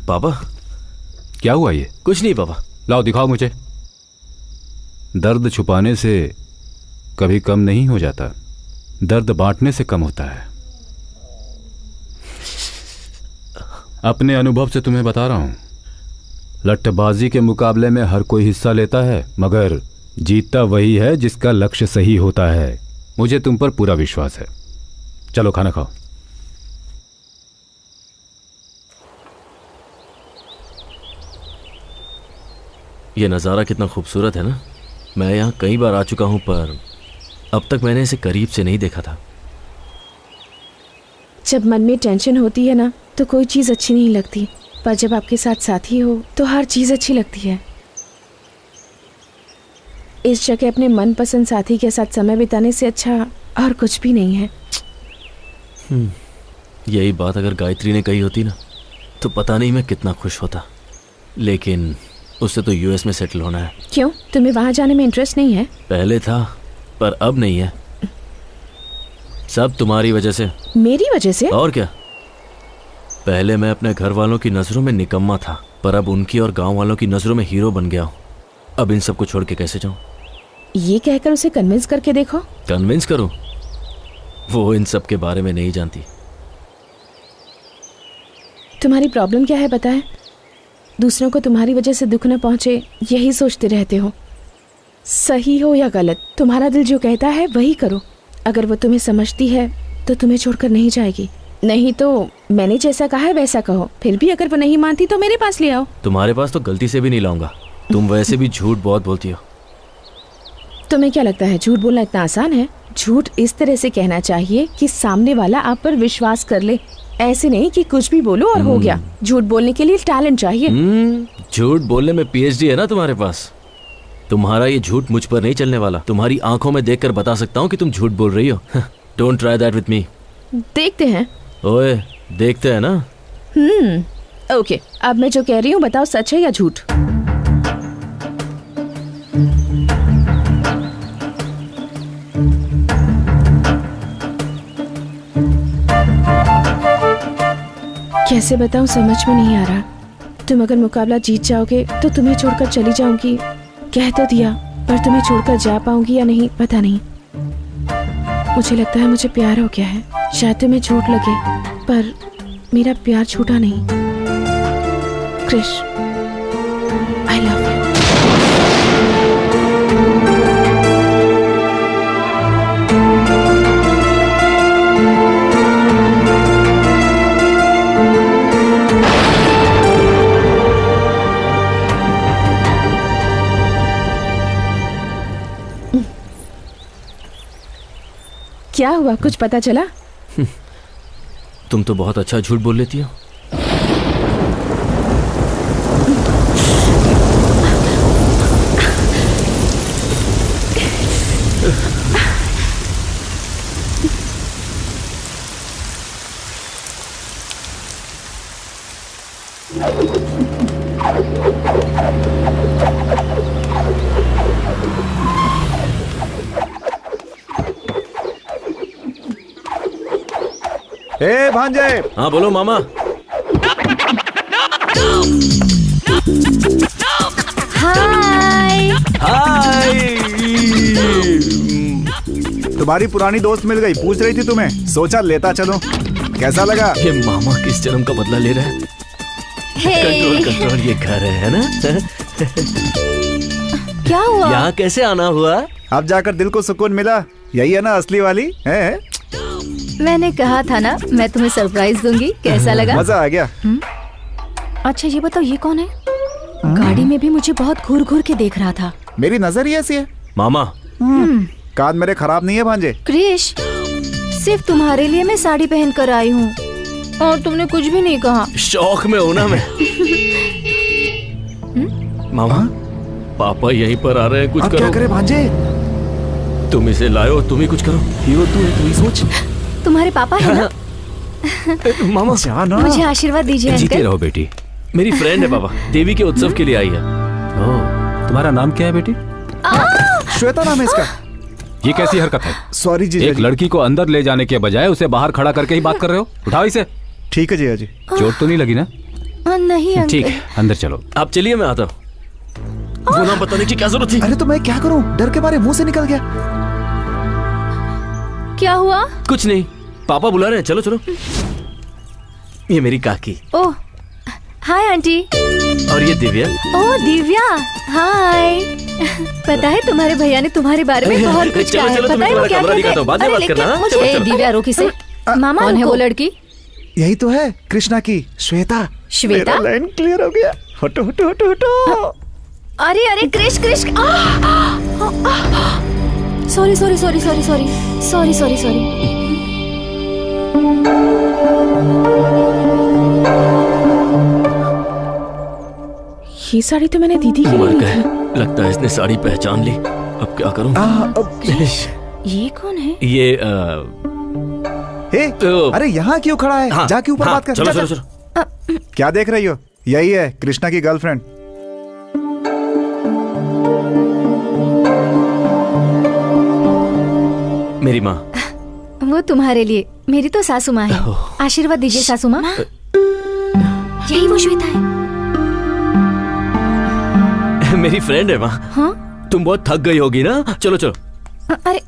पापा क्या हुआ? ये कुछ नहीं पापा। लाओ दिखाओ मुझे। दर्द छुपाने से कभी कम नहीं हो जाता, दर्द बांटने से कम होता है। अपने अनुभव से तुम्हें बता रहा हूं, लठबाजी के मुकाबले में हर कोई हिस्सा लेता है, मगर जीतता वही है जिसका लक्ष्य सही होता है। मुझे तुम पर पूरा विश्वास है। चलो खाना खाओ। ये नज़ारा कितना खूबसूरत है ना। मैं यहाँ कई बार आ चुका हूँ, पर अब तक मैंने इसे करीब से नहीं देखा था। जब मन में टेंशन होती है ना तो कोई चीज़ अच्छी नहीं लगती, पर जब आपके साथ साथी हो तो हर चीज़ अच्छी लगती है। इस जगह अपने मनपसंद साथी के साथ समय बिताने से अच्छा और कुछ भी नहीं है। यही बात अगर गायत्री ने कही होती ना तो पता नहीं मैं कितना खुश होता, लेकिन उससे तो यूएस में सेटल होना है। क्यों, तुम्हें वहां जाने में इंटरेस्ट नहीं है? पहले था, पर अब नहीं है। सब तुम्हारी वजह से। मेरी वजह से? और क्या। पहले मैं अपने घर वालों की नजरों में निकम्मा था, पर अब उनकी और गांव वालों की नजरों में हीरो बन गया हूँ। अब इन सबको छोड़ के कैसे जाऊं? ये कहकर उसे कन्विंस करके देखो। कन्विंस करूं? वो इन सब के बारे में नहीं जानती। तुम्हारी प्रॉब्लम क्या है बताएं? दूसरों को तुम्हारी वजह से दुख न पहुंचे, यही सोचते रहते हो। सही हो या गलत, तुम्हारा दिल जो कहता है वही करो। अगर वो तुम्हें समझती है तो तुम्हें छोड़कर नहीं जाएगी, नहीं तो मैंने जैसा कहा है वैसा कहो। फिर भी अगर वो नहीं मानती तो मेरे पास ले आओ। तुम्हारे पास तो गलती से भी नहीं लाऊंगा। तुम वैसे भी झूठ बहुत बोलती हो। तुम्हें क्या लगता है झूठ बोलना इतना आसान है? झूठ इस तरह से कहना चाहिए कि सामने वाला आप पर विश्वास कर ले, ऐसे नहीं कि कुछ भी बोलो और हो गया। झूठ बोलने के लिए टैलेंट चाहिए। झूठ बोलने में पीएचडी है ना तुम्हारे पास। तुम्हारा ये झूठ मुझ पर नहीं चलने वाला। तुम्हारी आंखों में देखकर बता सकता हूँ कि तुम झूठ बोल रही हो। Don't try that with me. देखते हैं। ओए, देखते हैं ना। ओके, अब मैं जो कह रही हूँ बताओ, सच है या झूठ? कैसे बताऊं, समझ में नहीं आ रहा। तुम अगर मुकाबला जीत जाओगे तो तुम्हें छोड़कर चली जाऊंगी, कह तो दिया, पर तुम्हें छोड़कर जा पाऊंगी या नहीं पता नहीं। मुझे लगता है मुझे प्यार हो गया है। शायद तुम्हें झूठ लगे, पर मेरा प्यार झूठा नहीं। Krish, I love you. क्या हुआ, कुछ पता चला? तुम तो बहुत अच्छा झूठ बोल लेती हो। ए भांजे। हाँ बोलो मामा। हाय। हाय। तुम्हारी पुरानी दोस्त मिल गई, पूछ रही थी तुम्हें, सोचा लेता चलो। कैसा लगा? ये मामा किस जन्म का बदला ले रहा है? कंट्रोल कंट्रोल, ये घर है ना। क्या हुआ? यहाँ कैसे आना हुआ? अब जाकर दिल को सुकून मिला। यही है ना असली वाली है? मैंने कहा था ना मैं तुम्हें सरप्राइज दूंगी। कैसा लगा? मजा आ गया। अच्छा ये बताओ, ये कौन है? गाड़ी में भी मुझे बहुत घूर घूर के देख रहा था। मेरी नजर ही ऐसी है। मामा, कान मेरे खराब नहीं है भांजे। क्रिश, सिर्फ तुम्हारे लिए मैं साड़ी पहन कर आई हूँ और तुमने कुछ भी नहीं कहा। शौक में हूँ ना मैं। मामा, पापा यहीं पर आ रहे हैं, कुछ अब करो। क्या करे भांजे? तुम इसे लाओ, तुम ही कुछ करो। हीरो तू है, तू ही सोच। तुम्हारे पापा है ना? मामा जाना। मुझे आशीर्वाद दीजिए जीते अंकल। रहो बेटी। मेरी फ्रेंड है बाबा, देवी के उत्सव के लिए आई है। तुम्हारा नाम क्या है बेटी? श्वेता नाम है इसका। ये कैसी हरकत है? सॉरी जी। एक लड़की को अंदर ले जाने के बजाय उसे बाहर खड़ा करके ही बात कर रहे हो। उठाओ इसे। ठीक है जी। चोट तो नहीं लगी ना? नहीं अंकल। ठीक है, अंदर चलो। आप चलिए, मैं आता हूँ। वो नाम बताने की क्या जरूरत थी? अरे तो मैं क्या करूं, डर के मारे मुंह से निकल गया। क्या हुआ? कुछ नहीं, पापा बुला रहे हैं, चलो चलो। ये मेरी काकी। ओह, हाय आंटी। और ये दिव्या। ओह दिव्या, हाय। पता है तुम्हारे भैया ने तुम्हारे बारे में बहुत कुछ कहा है। पता है वो क्या कहते हैं? बाद में बात करना। मुझे दिव्या रोकी से। मामा कौन है वो लड़की? यही तो है, कृष्णा की श्वेता। श्वेता? मेरा लाइन क्लियर हो गया। हटो हटो हटो हटो। अरे अरे Krish Krish. Sorry sorry sorry sorry sorry sorry sorry sorry. ये साड़ी तो मैंने दीदी की मर ली गए, थी। लगता है इसने साड़ी पहचान ली। अब क्या करूं? ये कौन है? ये अरे यहाँ क्यों खड़ा है? जाके ऊपर बात कर। चलो चलो चलो। क्या देख रही हो? यही है कृष्णा की गर्लफ्रेंड। मेरी माँ। वो तुम्हारे लिए। मेरी तो सासू माँ है। आशीर्वाद दीजिए सासू माँ। यही वो श्वेता है। मेरी फ्रेंड है माँ। हाँ? तुम बहुत थक गई होगी ना, चलो चलो। अरे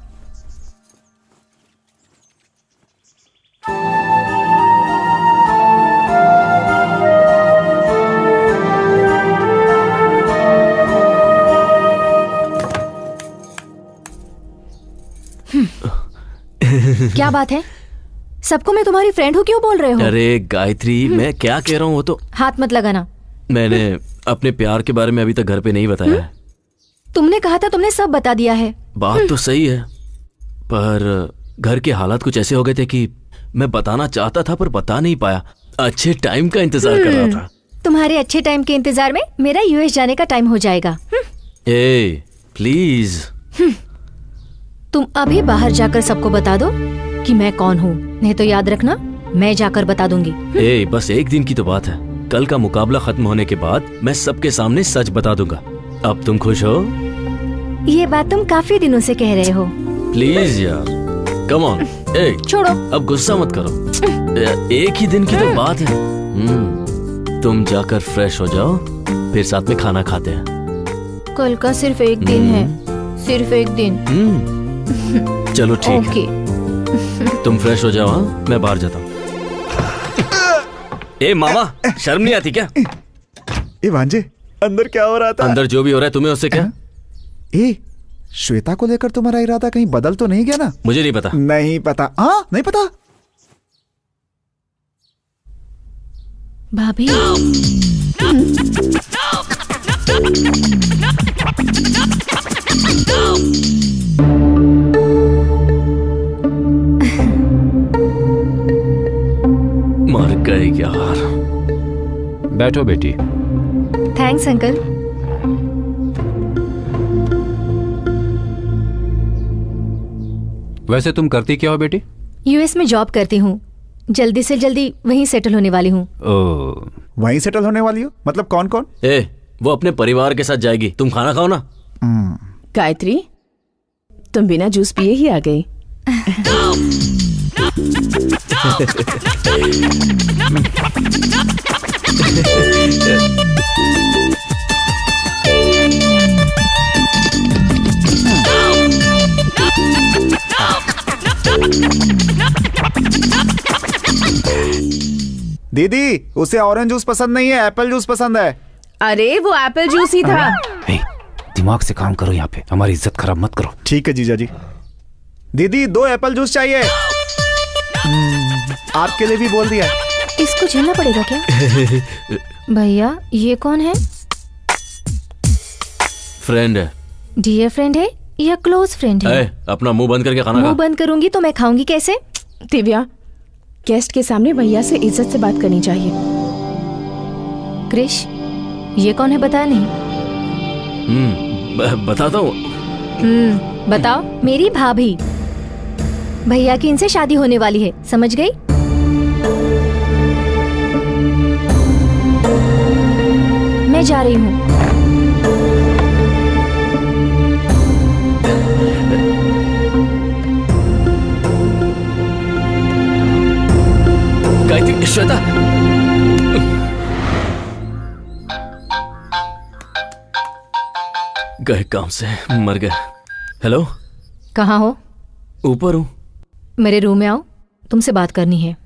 क्या बात है? सबको मैं तुम्हारी फ्रेंड हूँ क्यों बोल रहे हो? अरे गायत्री, मैं क्या कह रहा हूँ वो तो। हाथ मत लगाना। मैंने अपने प्यार के बारे में अभी तक घर पे नहीं बताया है। तुमने कहा था तुमने सब बता दिया है। बात तो सही है, पर घर के हालात कुछ ऐसे हो गए थे कि मैं बताना चाहता था पर बता नहीं पाया। अच्छे टाइम का इंतजार कर रहा था। तुम्हारे अच्छे टाइम के इंतजार में मेरा यूएस जाने का टाइम हो जाएगा। ए प्लीज। तुम अभी बाहर जाकर सबको बता दो कि मैं कौन हूँ, नहीं तो याद रखना मैं जाकर बता दूंगी। ए बस एक दिन की तो बात है। कल का मुकाबला खत्म होने के बाद मैं सबके सामने सच बता दूंगा। अब तुम खुश हो? ये बात तुम काफी दिनों से कह रहे हो। प्लीज यार, कम ऑन। ए छोड़ो, अब गुस्सा मत करो। एक ही दिन की तो बात है। तुम जाकर फ्रेश हो जाओ, फिर साथ में खाना खाते हैं। कल का सिर्फ एक दिन है, सिर्फ एक दिन। चलो ठीक है, तुम फ्रेश हो जाओ। हाँ, मैं बाहर जाता हूँ। ए मामा, शर्म नहीं आती क्या? ए भांजे, अंदर क्या हो रहा था? अंदर जो भी हो रहा है तुम्हें उससे क्या? ए श्वेता को लेकर तुम्हारा इरादा कहीं बदल तो नहीं गया ना? मुझे नहीं पता। नहीं पता? हाँ नहीं पता। भाभी, मर गए यार। बैठो बेटी। Thanks uncle. वैसे तुम करती क्या हो बेटी? यूएस में जॉब करती हूँ, जल्दी से जल्दी वहीं सेटल होने वाली हूँ। वहीं सेटल होने वाली हो? मतलब कौन कौन? ए वो अपने परिवार के साथ जाएगी, तुम खाना खाओ ना। गायत्री, तुम बिना जूस पिए ही आ गई। दीदी, उसे ऑरेंज जूस पसंद नहीं है, एप्पल जूस पसंद है। अरे वो एप्पल जूस ही था। दिमाग से काम करो, यहाँ पे हमारी इज्जत खराब मत करो। ठीक है जीजा जी। दीदी 2 एप्पल जूस चाहिए। आपके लिए भी बोल दिया। इसको झेलना पड़ेगा क्या? भैया ये कौन है? फ्रेंड है। डियर फ्रेंड है या क्लोज फ्रेंड है? अपना मुंह बंद करके खाना खा। मुंह बंद करूंगी तो मैं खाऊंगी कैसे? दिव्या, गेस्ट के सामने भैया से इज्जत से बात करनी चाहिए। क्रिश, ये कौन है बताया नहीं? बताता हूँ। बताओ। मेरी भाभी। भैया की इनसे शादी होने वाली है, समझ गई? मैं जा रही हूँ। गायत्री, श्वेता, गए काम से, मर गए। हेलो, कहाँ हो? ऊपर हूँ। मेरे रूम में आओ, तुमसे बात करनी है।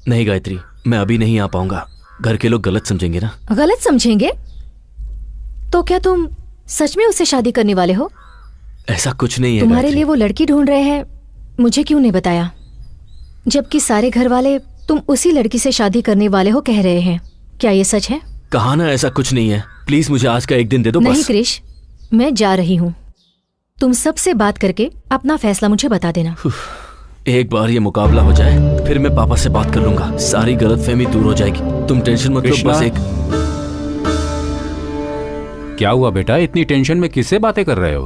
नहीं गायत्री, मैं अभी नहीं आ पाऊंगा। घर के लोग गलत समझेंगे ना। गलत समझेंगे? तो क्या तुम सच में उससे शादी करने वाले हो? ऐसा कुछ नहीं है। तुम्हारे लिए वो लड़की ढूंढ रहे हैं, मुझे क्यों नहीं बताया? जबकि सारे घर वाले तुम उसी लड़की से शादी करने वाले हो कह रहे हैं। क्या ये सच है? कहा ना ऐसा कुछ नहीं है। प्लीज मुझे आज का एक दिन दे दो। नहीं बस। क्रिश, मैं जा रही हूँ। तुम सबसे बात करके अपना फैसला मुझे बता देना। एक बार ये मुकाबला हो जाए, फिर मैं पापा से बात कर लूंगा। सारी गलतफहमी दूर हो जाएगी। तुम टेंशन मत लो। बस एक। क्या हुआ बेटा, इतनी टेंशन में किससे बातें कर रहे हो?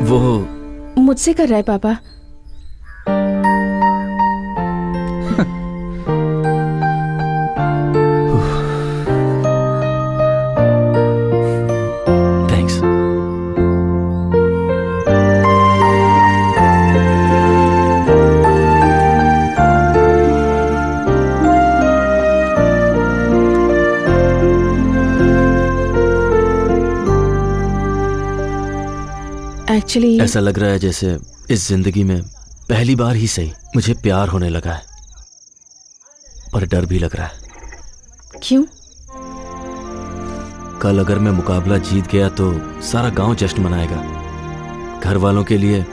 वो मुझसे कर रहा है पापा। थैंक्स। एक्चुअली ऐसा लग रहा है जैसे इस जिंदगी में पहली बार ही सही मुझे प्यार होने लगा है, पर डर भी लग रहा है। क्यों? कल अगर मैं मुकाबला जीत गया तो सारा गांव जश्न मनाएगा, घर वालों के लिए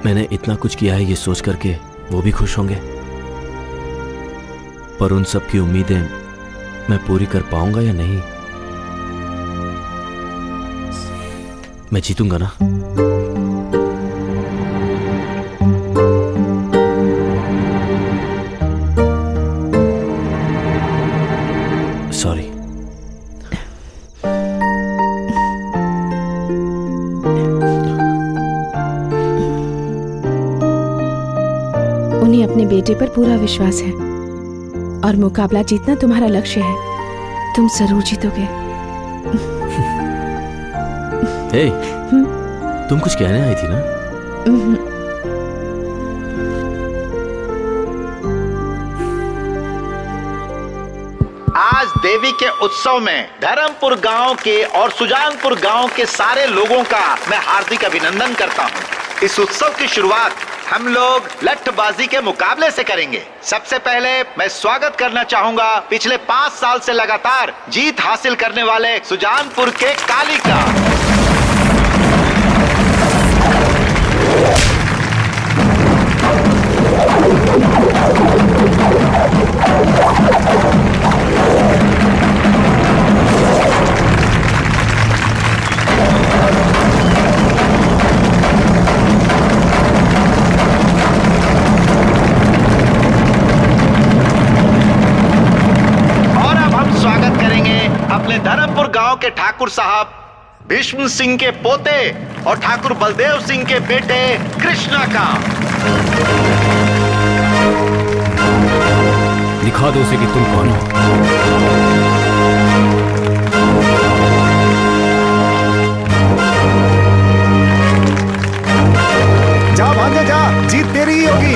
मैंने इतना कुछ किया है ये सोच करके वो भी खुश होंगे, पर उन सब की उम्मीदें मैं पूरी कर पाऊंगा या नहीं? मैं जीतूंगा ना? सॉरी। उन्हें अपने बेटे पर पूरा विश्वास है और मुकाबला जीतना तुम्हारा लक्ष्य है। तुम जरूर जीतोगे। हे, तुम कुछ कहने आई थी ना? आज देवी के उत्सव में धर्मपुर गांव के और सुजानपुर गांव के सारे लोगों का मैं हार्दिक अभिनंदन करता हूं। इस उत्सव की शुरुआत हम लोग लठबाजी के मुकाबले से करेंगे। सबसे पहले मैं स्वागत करना चाहूंगा पिछले 5 साल से लगातार जीत हासिल करने वाले सुजानपुर के काली का। अपने धर्मपुर गांव के ठाकुर साहब भीष्म सिंह के पोते और ठाकुर बलदेव सिंह के बेटे कृष्णा का। दिखा दो उसे कि तुम कौन हो। जा भागे जा, जीत तेरी ही होगी।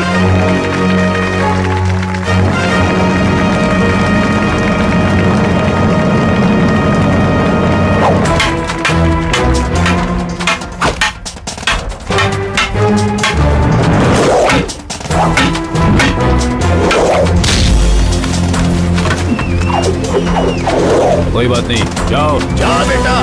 कोई बात नहीं, जाओ जा बेटा।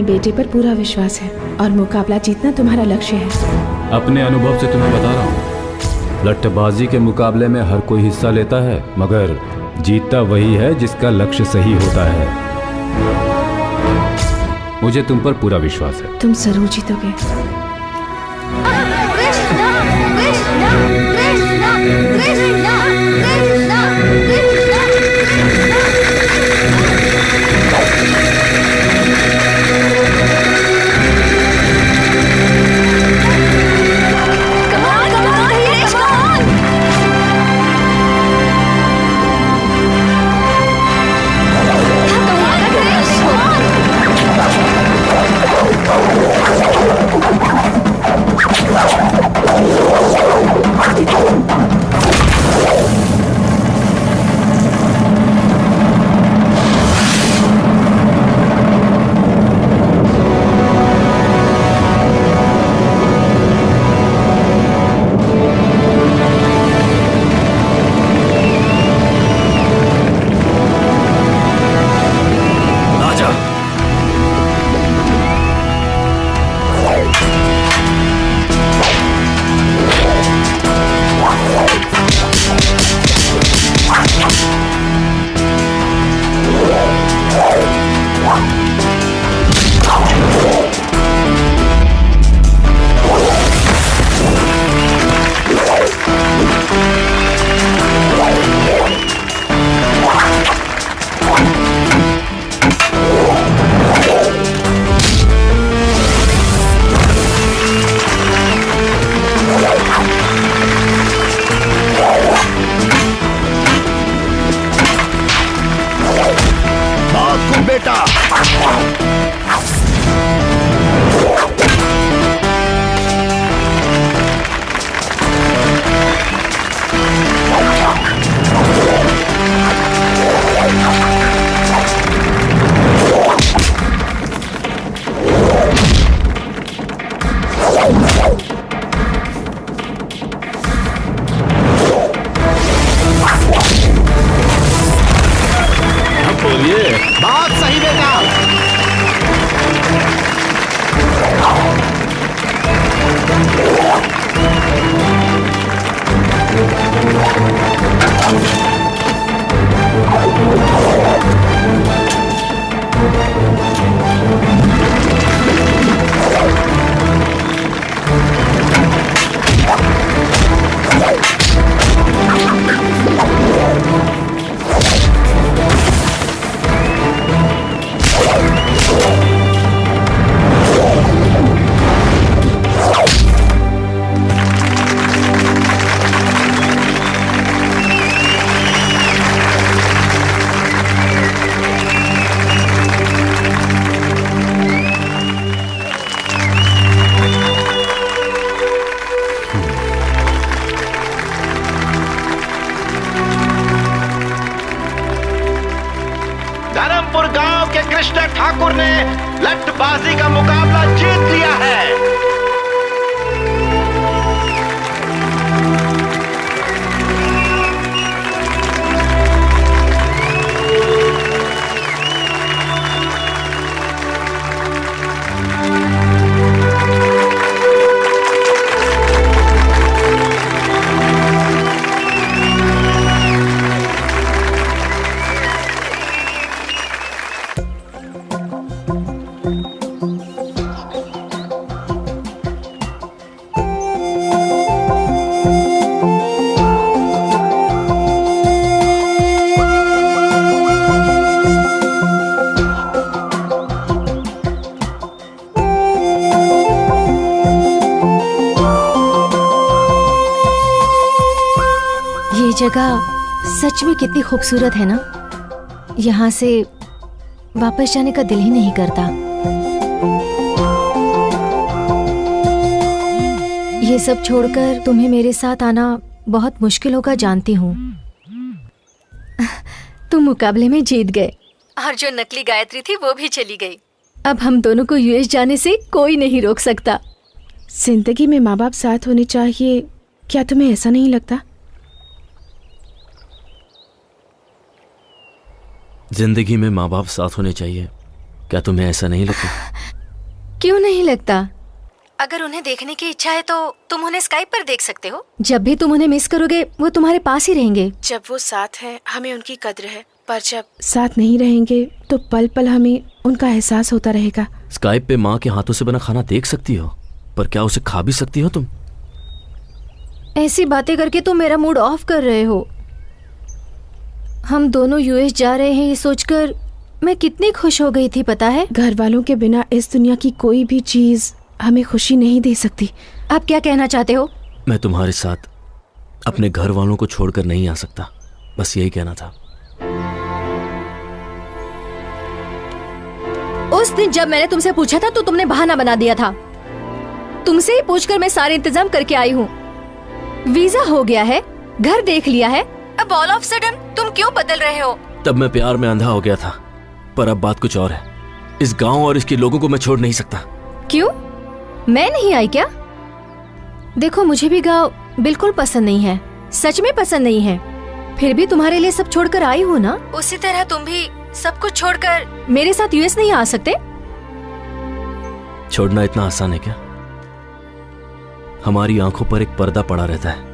बेटे पर पूरा विश्वास है और मुकाबला जीतना तुम्हारा लक्ष्य है। अपने अनुभव से तुम्हें बता रहा हूँ, लट्ठबाजी के मुकाबले में हर कोई हिस्सा लेता है, मगर जीतता वही है जिसका लक्ष्य सही होता है। मुझे तुम पर पूरा विश्वास है। तुम जरूर जीतोगे। बेटा। बात सही बेटा। धर्मपुर गांव के कृष्ण ठाकुर ने लट्टबाजी का मुकाबला जीत लिया है। जगह सच में कितनी खूबसूरत है ना। यहाँ से वापस जाने का दिल ही नहीं करता। ये सब छोड़कर तुम्हें मेरे साथ आना बहुत मुश्किल होगा, जानती हूँ। तुम मुकाबले में जीत गए और जो नकली गायत्री थी वो भी चली गई। अब हम दोनों को यूएस जाने से कोई नहीं रोक सकता। जिंदगी में माँ बाप साथ होने चाहिए, क्या तुम्हें ऐसा नहीं लगता? जिंदगी में माँ बाप साथ होने चाहिए, क्या तुम्हें ऐसा नहीं लगता? क्यों नहीं लगता? अगर उन्हें देखने की इच्छा है तो तुम उन्हें स्काइप पर देख सकते हो। जब भी तुम उन्हें मिस करोगे वो तुम्हारे पास ही रहेंगे। जब वो साथ है हमें उनकी कद्र है, पर जब साथ नहीं रहेंगे तो पल पल हमें उनका एहसास होता रहेगा। स्काइप पे माँ के हाथों से बना खाना देख सकती हो, पर क्या उसे खा भी सकती हो तुम? ऐसी बातें करके तुम मेरा मूड ऑफ कर रहे हो। हम दोनों यूएस जा रहे हैं ये सोचकर मैं कितनी खुश हो गई थी, पता है? घर वालों के बिना इस दुनिया की कोई भी चीज हमें खुशी नहीं दे सकती। आप क्या कहना चाहते हो? मैं तुम्हारे साथ अपने घर वालों को छोड़कर नहीं आ सकता, बस यही कहना था। उस दिन जब मैंने तुमसे पूछा था तो तुमने बहाना बना दिया था। तुमसे ही पूछकर मैं सारे इंतजाम करके आई हूँ। वीजा हो गया है, घर देख लिया है, अब ऑल ऑफ सडन तुम क्यों बदल रहे हो? तब मैं प्यार में अंधा हो गया था, पर अब बात कुछ और है। इस गांव और इसके लोगों को मैं छोड़ नहीं सकता। क्यों? मैं नहीं आई क्या? देखो मुझे भी गांव बिल्कुल पसंद नहीं है, सच में पसंद नहीं है। फिर भी तुम्हारे लिए सब छोड़कर आई हूँ ना। उसी तरह तुम भी सब कुछ छोड़कर मेरे साथ यूएस नहीं आ सकते? छोड़ना इतना आसान है क्या? हमारी आंखों पर एक पर्दा पड़ा रहता है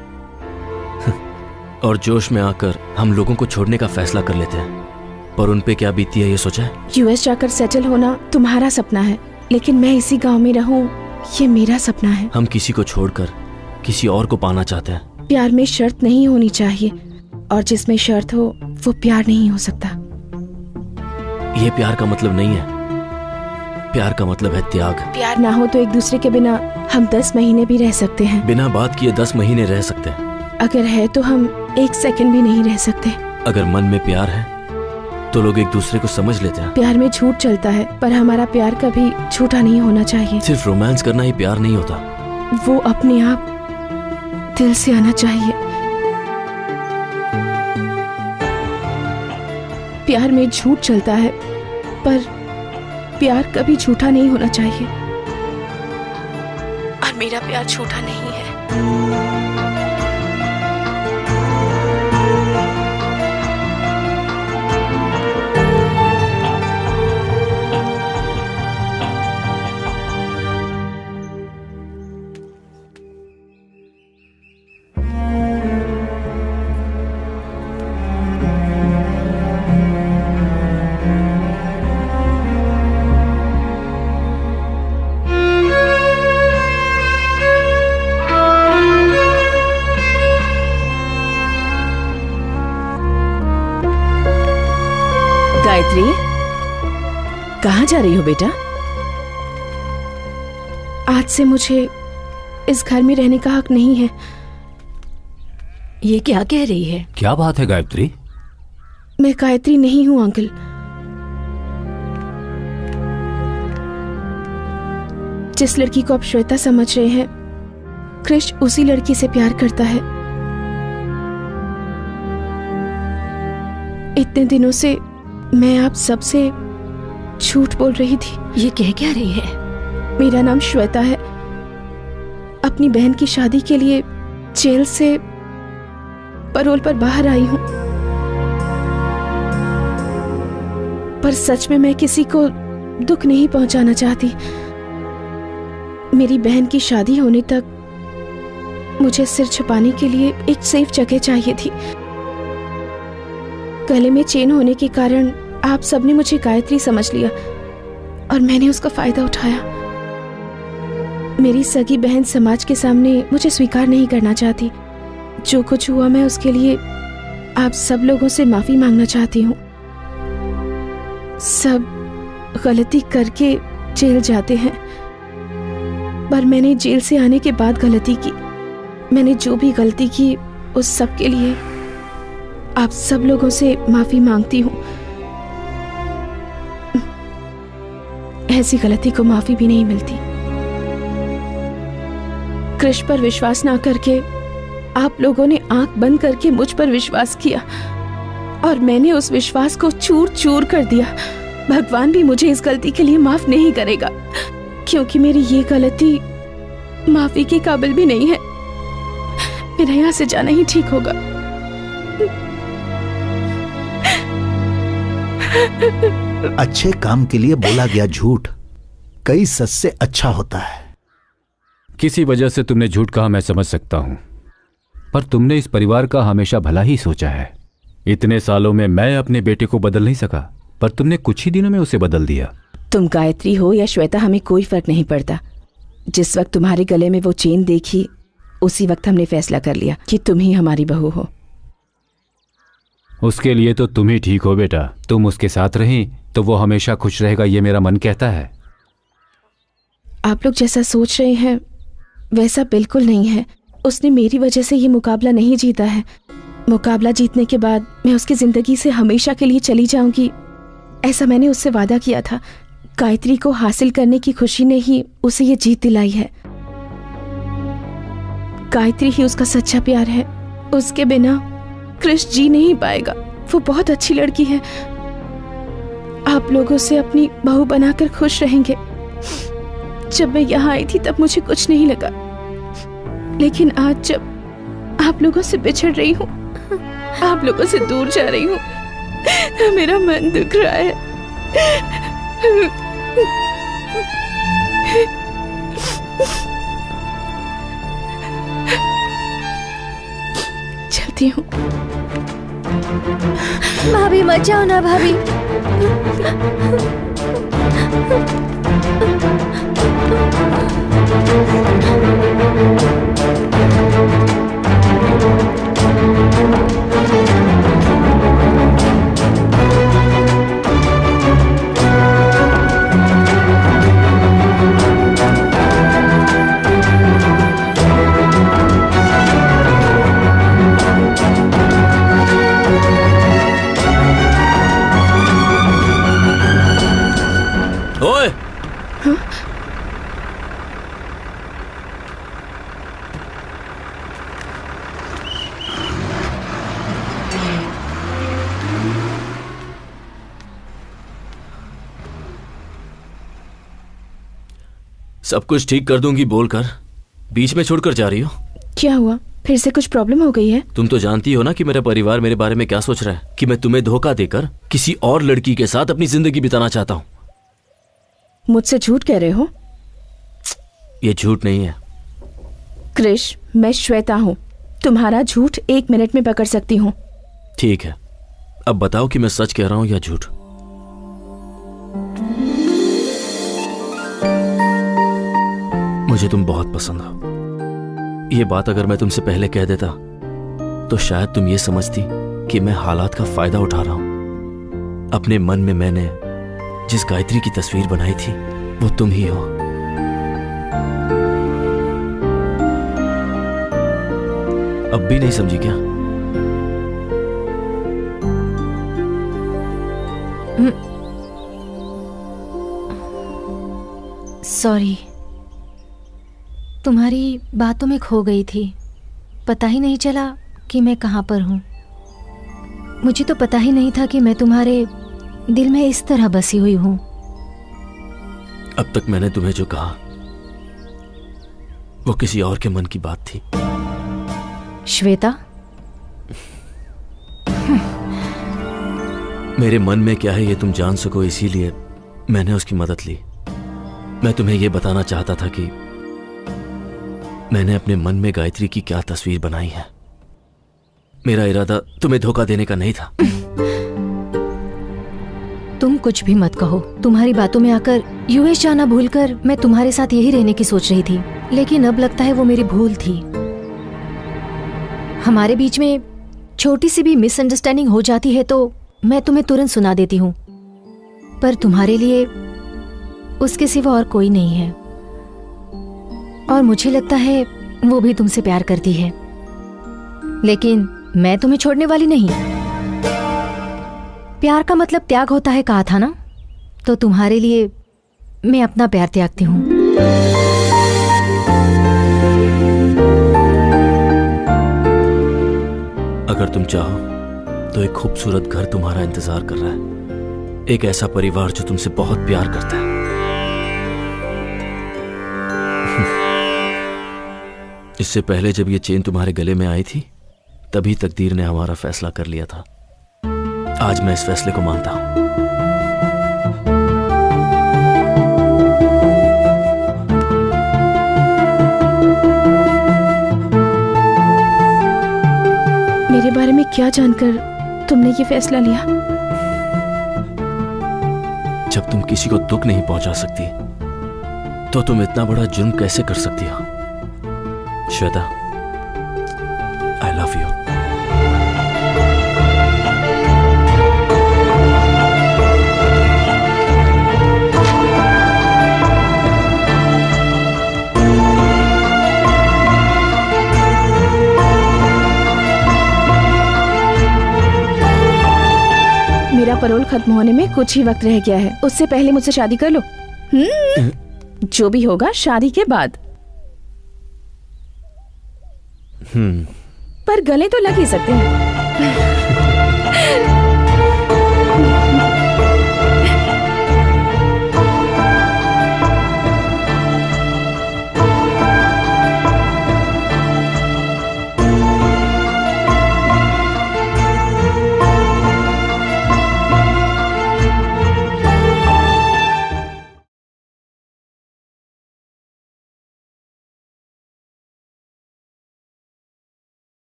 और जोश में आकर हम लोगों को छोड़ने का फैसला कर लेते हैं, पर उन पे क्या बीती है ये सोचा है? यूएस जाकर सेटल होना तुम्हारा सपना है, लेकिन मैं इसी गांव में रहूं ये मेरा सपना है। हम किसी को छोड़कर किसी और को पाना चाहते हैं। प्यार में शर्त नहीं होनी चाहिए, और जिसमें शर्त हो वो प्यार नहीं हो सकता। ये प्यार का मतलब नहीं है, प्यार का मतलब है त्याग। प्यार ना हो तो एक दूसरे के बिना हम 10 महीने भी रह सकते हैं। बिना बात किए 10 महीने रह सकते हैं। अगर है तो हम 1 सेकंड भी नहीं रह सकते। अगर मन में प्यार है तो लोग एक दूसरे को समझ लेते हैं। प्यार में झूठ चलता है, पर हमारा प्यार कभी झूठा नहीं होना चाहिए। सिर्फ रोमांस करना ही प्यार नहीं होता, वो अपने आप दिल से आना चाहिए। प्यार में झूठ चलता है, पर प्यार कभी झूठा नहीं होना चाहिए। और मेरा प्यार झूठा नहीं है। गायत्री, कहाँ जा रही हो बेटा? आज से मुझे इस घर में रहने का हक नहीं है। ये क्या कह रही है? क्या बात है गायत्री? मैं गायत्री नहीं हूँ अंकल। जिस लड़की को आप श्वेता समझ रहे हैं, कृष उसी लड़की से प्यार करता है। इतने दिनों से मैं आप सबसे झूठ बोल रही थी। ये कह क्या रही है? मेरा नाम श्वेता है। अपनी बहन की शादी के लिए जेल से पैरोल पर बाहर आई हूं, पर सच में मैं किसी को दुख नहीं पहुंचाना चाहती। मेरी बहन की शादी होने तक मुझे सिर छुपाने के लिए एक सेफ जगह चाहिए थी। गले में चेन होने के कारण आप सबने मुझे गायत्री समझ लिया और मैंने उसका फायदा उठाया। मेरी सगी बहन समाज के सामने मुझे स्वीकार नहीं करना चाहती। जो कुछ हुआ मैं उसके लिए आप सब लोगों से माफी मांगना चाहती हूँ। सब गलती करके जेल जाते हैं, पर मैंने जेल से आने के बाद गलती की। मैंने जो भी गलती की उस सब के लिए आप सब लोगों से माफी मांगती हूँ। ऐसी गलती को माफी भी नहीं मिलती। कृष पर विश्वास ना करके आप लोगों ने आंख बंद करके मुझ पर विश्वास किया और मैंने उस विश्वास को चूर चूर कर दिया। भगवान भी मुझे इस गलती के लिए माफ नहीं करेगा, क्योंकि मेरी ये गलती माफी के काबिल भी नहीं है। मेरा यहाँ से जाना ही ठीक होगा। अच्छे काम के लिए बोला गया झूठ कई सच से अच्छा होता है। किसी वजह से तुमने झूठ कहा, मैं समझ सकता हूं, पर तुमने इस परिवार का हमेशा भला ही सोचा है। इतने सालों में मैं अपने बेटे को बदल नहीं सका, पर तुमने कुछ ही दिनों में उसे बदल दिया। तुम गायत्री हो या श्वेता, हमें कोई फर्क नहीं पड़ता। जिस वक्त तुम्हारे गले में वो चेन देखी, उसी वक्त हमने फैसला कर लिया कि तुम ही हमारी बहू हो। उसके लिए तो तुम ही ठीक हो बेटा। तुम उसके साथ रही तो वो हमेशा खुश रहेगा, ये मेरा मन कहता है। आप लोग जैसा सोच रहे हैं वैसा बिल्कुल नहीं है। उसने मेरी वजह से ये मुकाबला नहीं जीता है। मुकाबला जीतने के बाद मैं उसकी जिंदगी से हमेशा के लिए चली जाऊंगी, ऐसा मैंने उससे वादा किया था। गायत्री को हासिल करने की खुशी ने ही उसे ये जीत दिलाई है। गायत्री ही उसका सच्चा प्यार है। उसके बिना कृष जी नहीं पाएगा। वो बहुत अच्छी लड़की है। आप लोगों से अपनी बहू बनाकर खुश रहेंगे। जब मैं यहाँ आई थी तब मुझे कुछ नहीं लगा, लेकिन आज जब आप लोगों से बिछड़ रही हूँ, आप लोगों से दूर जा रही हूँ, मेरा मन दुख रहा है। चलती हूँ। भाभी मत जाओ ना भाभी। सब कुछ ठीक कर दूंगी बोलकर बीच में छोड़कर जा रही हो। क्या हुआ, फिर से कुछ प्रॉब्लम हो गई है? तुम तो जानती हो ना कि मेरा परिवार मेरे बारे में क्या सोच रहा है, कि मैं तुम्हें धोखा देकर किसी और लड़की के साथ अपनी जिंदगी बिताना चाहता हूँ। मुझसे झूठ कह रहे हो? ये झूठ नहीं है। क्रिश, मैं श्वेता हूँ। तुम्हारा झूठ 1 मिनट में पकड़ सकती हूँ। ठीक है, अब बताओ कि मैं सच कह रहा हूँ या झूठ। मुझे तुम बहुत पसंद हो। ये बात अगर मैं तुमसे पहले कह देता तो शायद तुम ये समझती कि मैं हालात का फायदा उठा रहा हूं। अपने मन में मैंने जिस गायत्री की तस्वीर बनाई थी वो तुम ही हो। अब भी नहीं समझी क्या? सॉरी, तुम्हारी बातों में खो गई थी। पता ही नहीं चला कि मैं कहाँ पर हूँ। मुझे तो पता ही नहीं था कि मैं तुम्हारे दिल में इस तरह बसी हुई हूँ। अब तक मैंने तुम्हें जो कहा वो किसी और के मन की बात थी। श्वेता, मेरे मन में क्या है ये तुम जान सको, इसीलिए मैंने उसकी मदद ली। मैं तुम्हें यह बताना चाहता था कि मैंने अपने मन में गायत्री की क्या तस्वीर बनाई है। मेरा इरादा तुम्हें धोखा देने का नहीं था। तुम कुछ भी मत कहो। तुम्हारी बातों में आकर यूएस जाना भूलकर मैं तुम्हारे साथ यही रहने की सोच रही थी, लेकिन अब लगता है वो मेरी भूल थी। हमारे बीच में छोटी सी भी मिसअंडरस्टैंडिंग हो जाती है तो मैं तुम्हें तुरंत सुना देती हूँ, पर तुम्हारे लिए उसके सिवा और कोई नहीं है। और मुझे लगता है वो भी तुमसे प्यार करती है, लेकिन मैं तुम्हें छोड़ने वाली नहीं। प्यार का मतलब त्याग होता है कहा था ना, तो तुम्हारे लिए मैं अपना प्यार त्यागती हूँ। अगर तुम चाहो तो एक खूबसूरत घर तुम्हारा इंतजार कर रहा है, एक ऐसा परिवार जो तुमसे बहुत प्यार करता है। इससे पहले जब ये चेन तुम्हारे गले में आई थी तभी तकदीर ने हमारा फैसला कर लिया था। आज मैं इस फैसले को मानता हूं। मेरे बारे में क्या जानकर तुमने ये फैसला लिया? जब तुम किसी को दुख नहीं पहुंचा सकती तो तुम इतना बड़ा जुर्म कैसे कर सकती हो? श्वेता, आई लव यू। मेरा पैरोल खत्म होने में कुछ ही वक्त रह गया है, उससे पहले मुझसे शादी कर लो। जो भी होगा शादी के बाद। पर गले तो लग ही सकते हैं।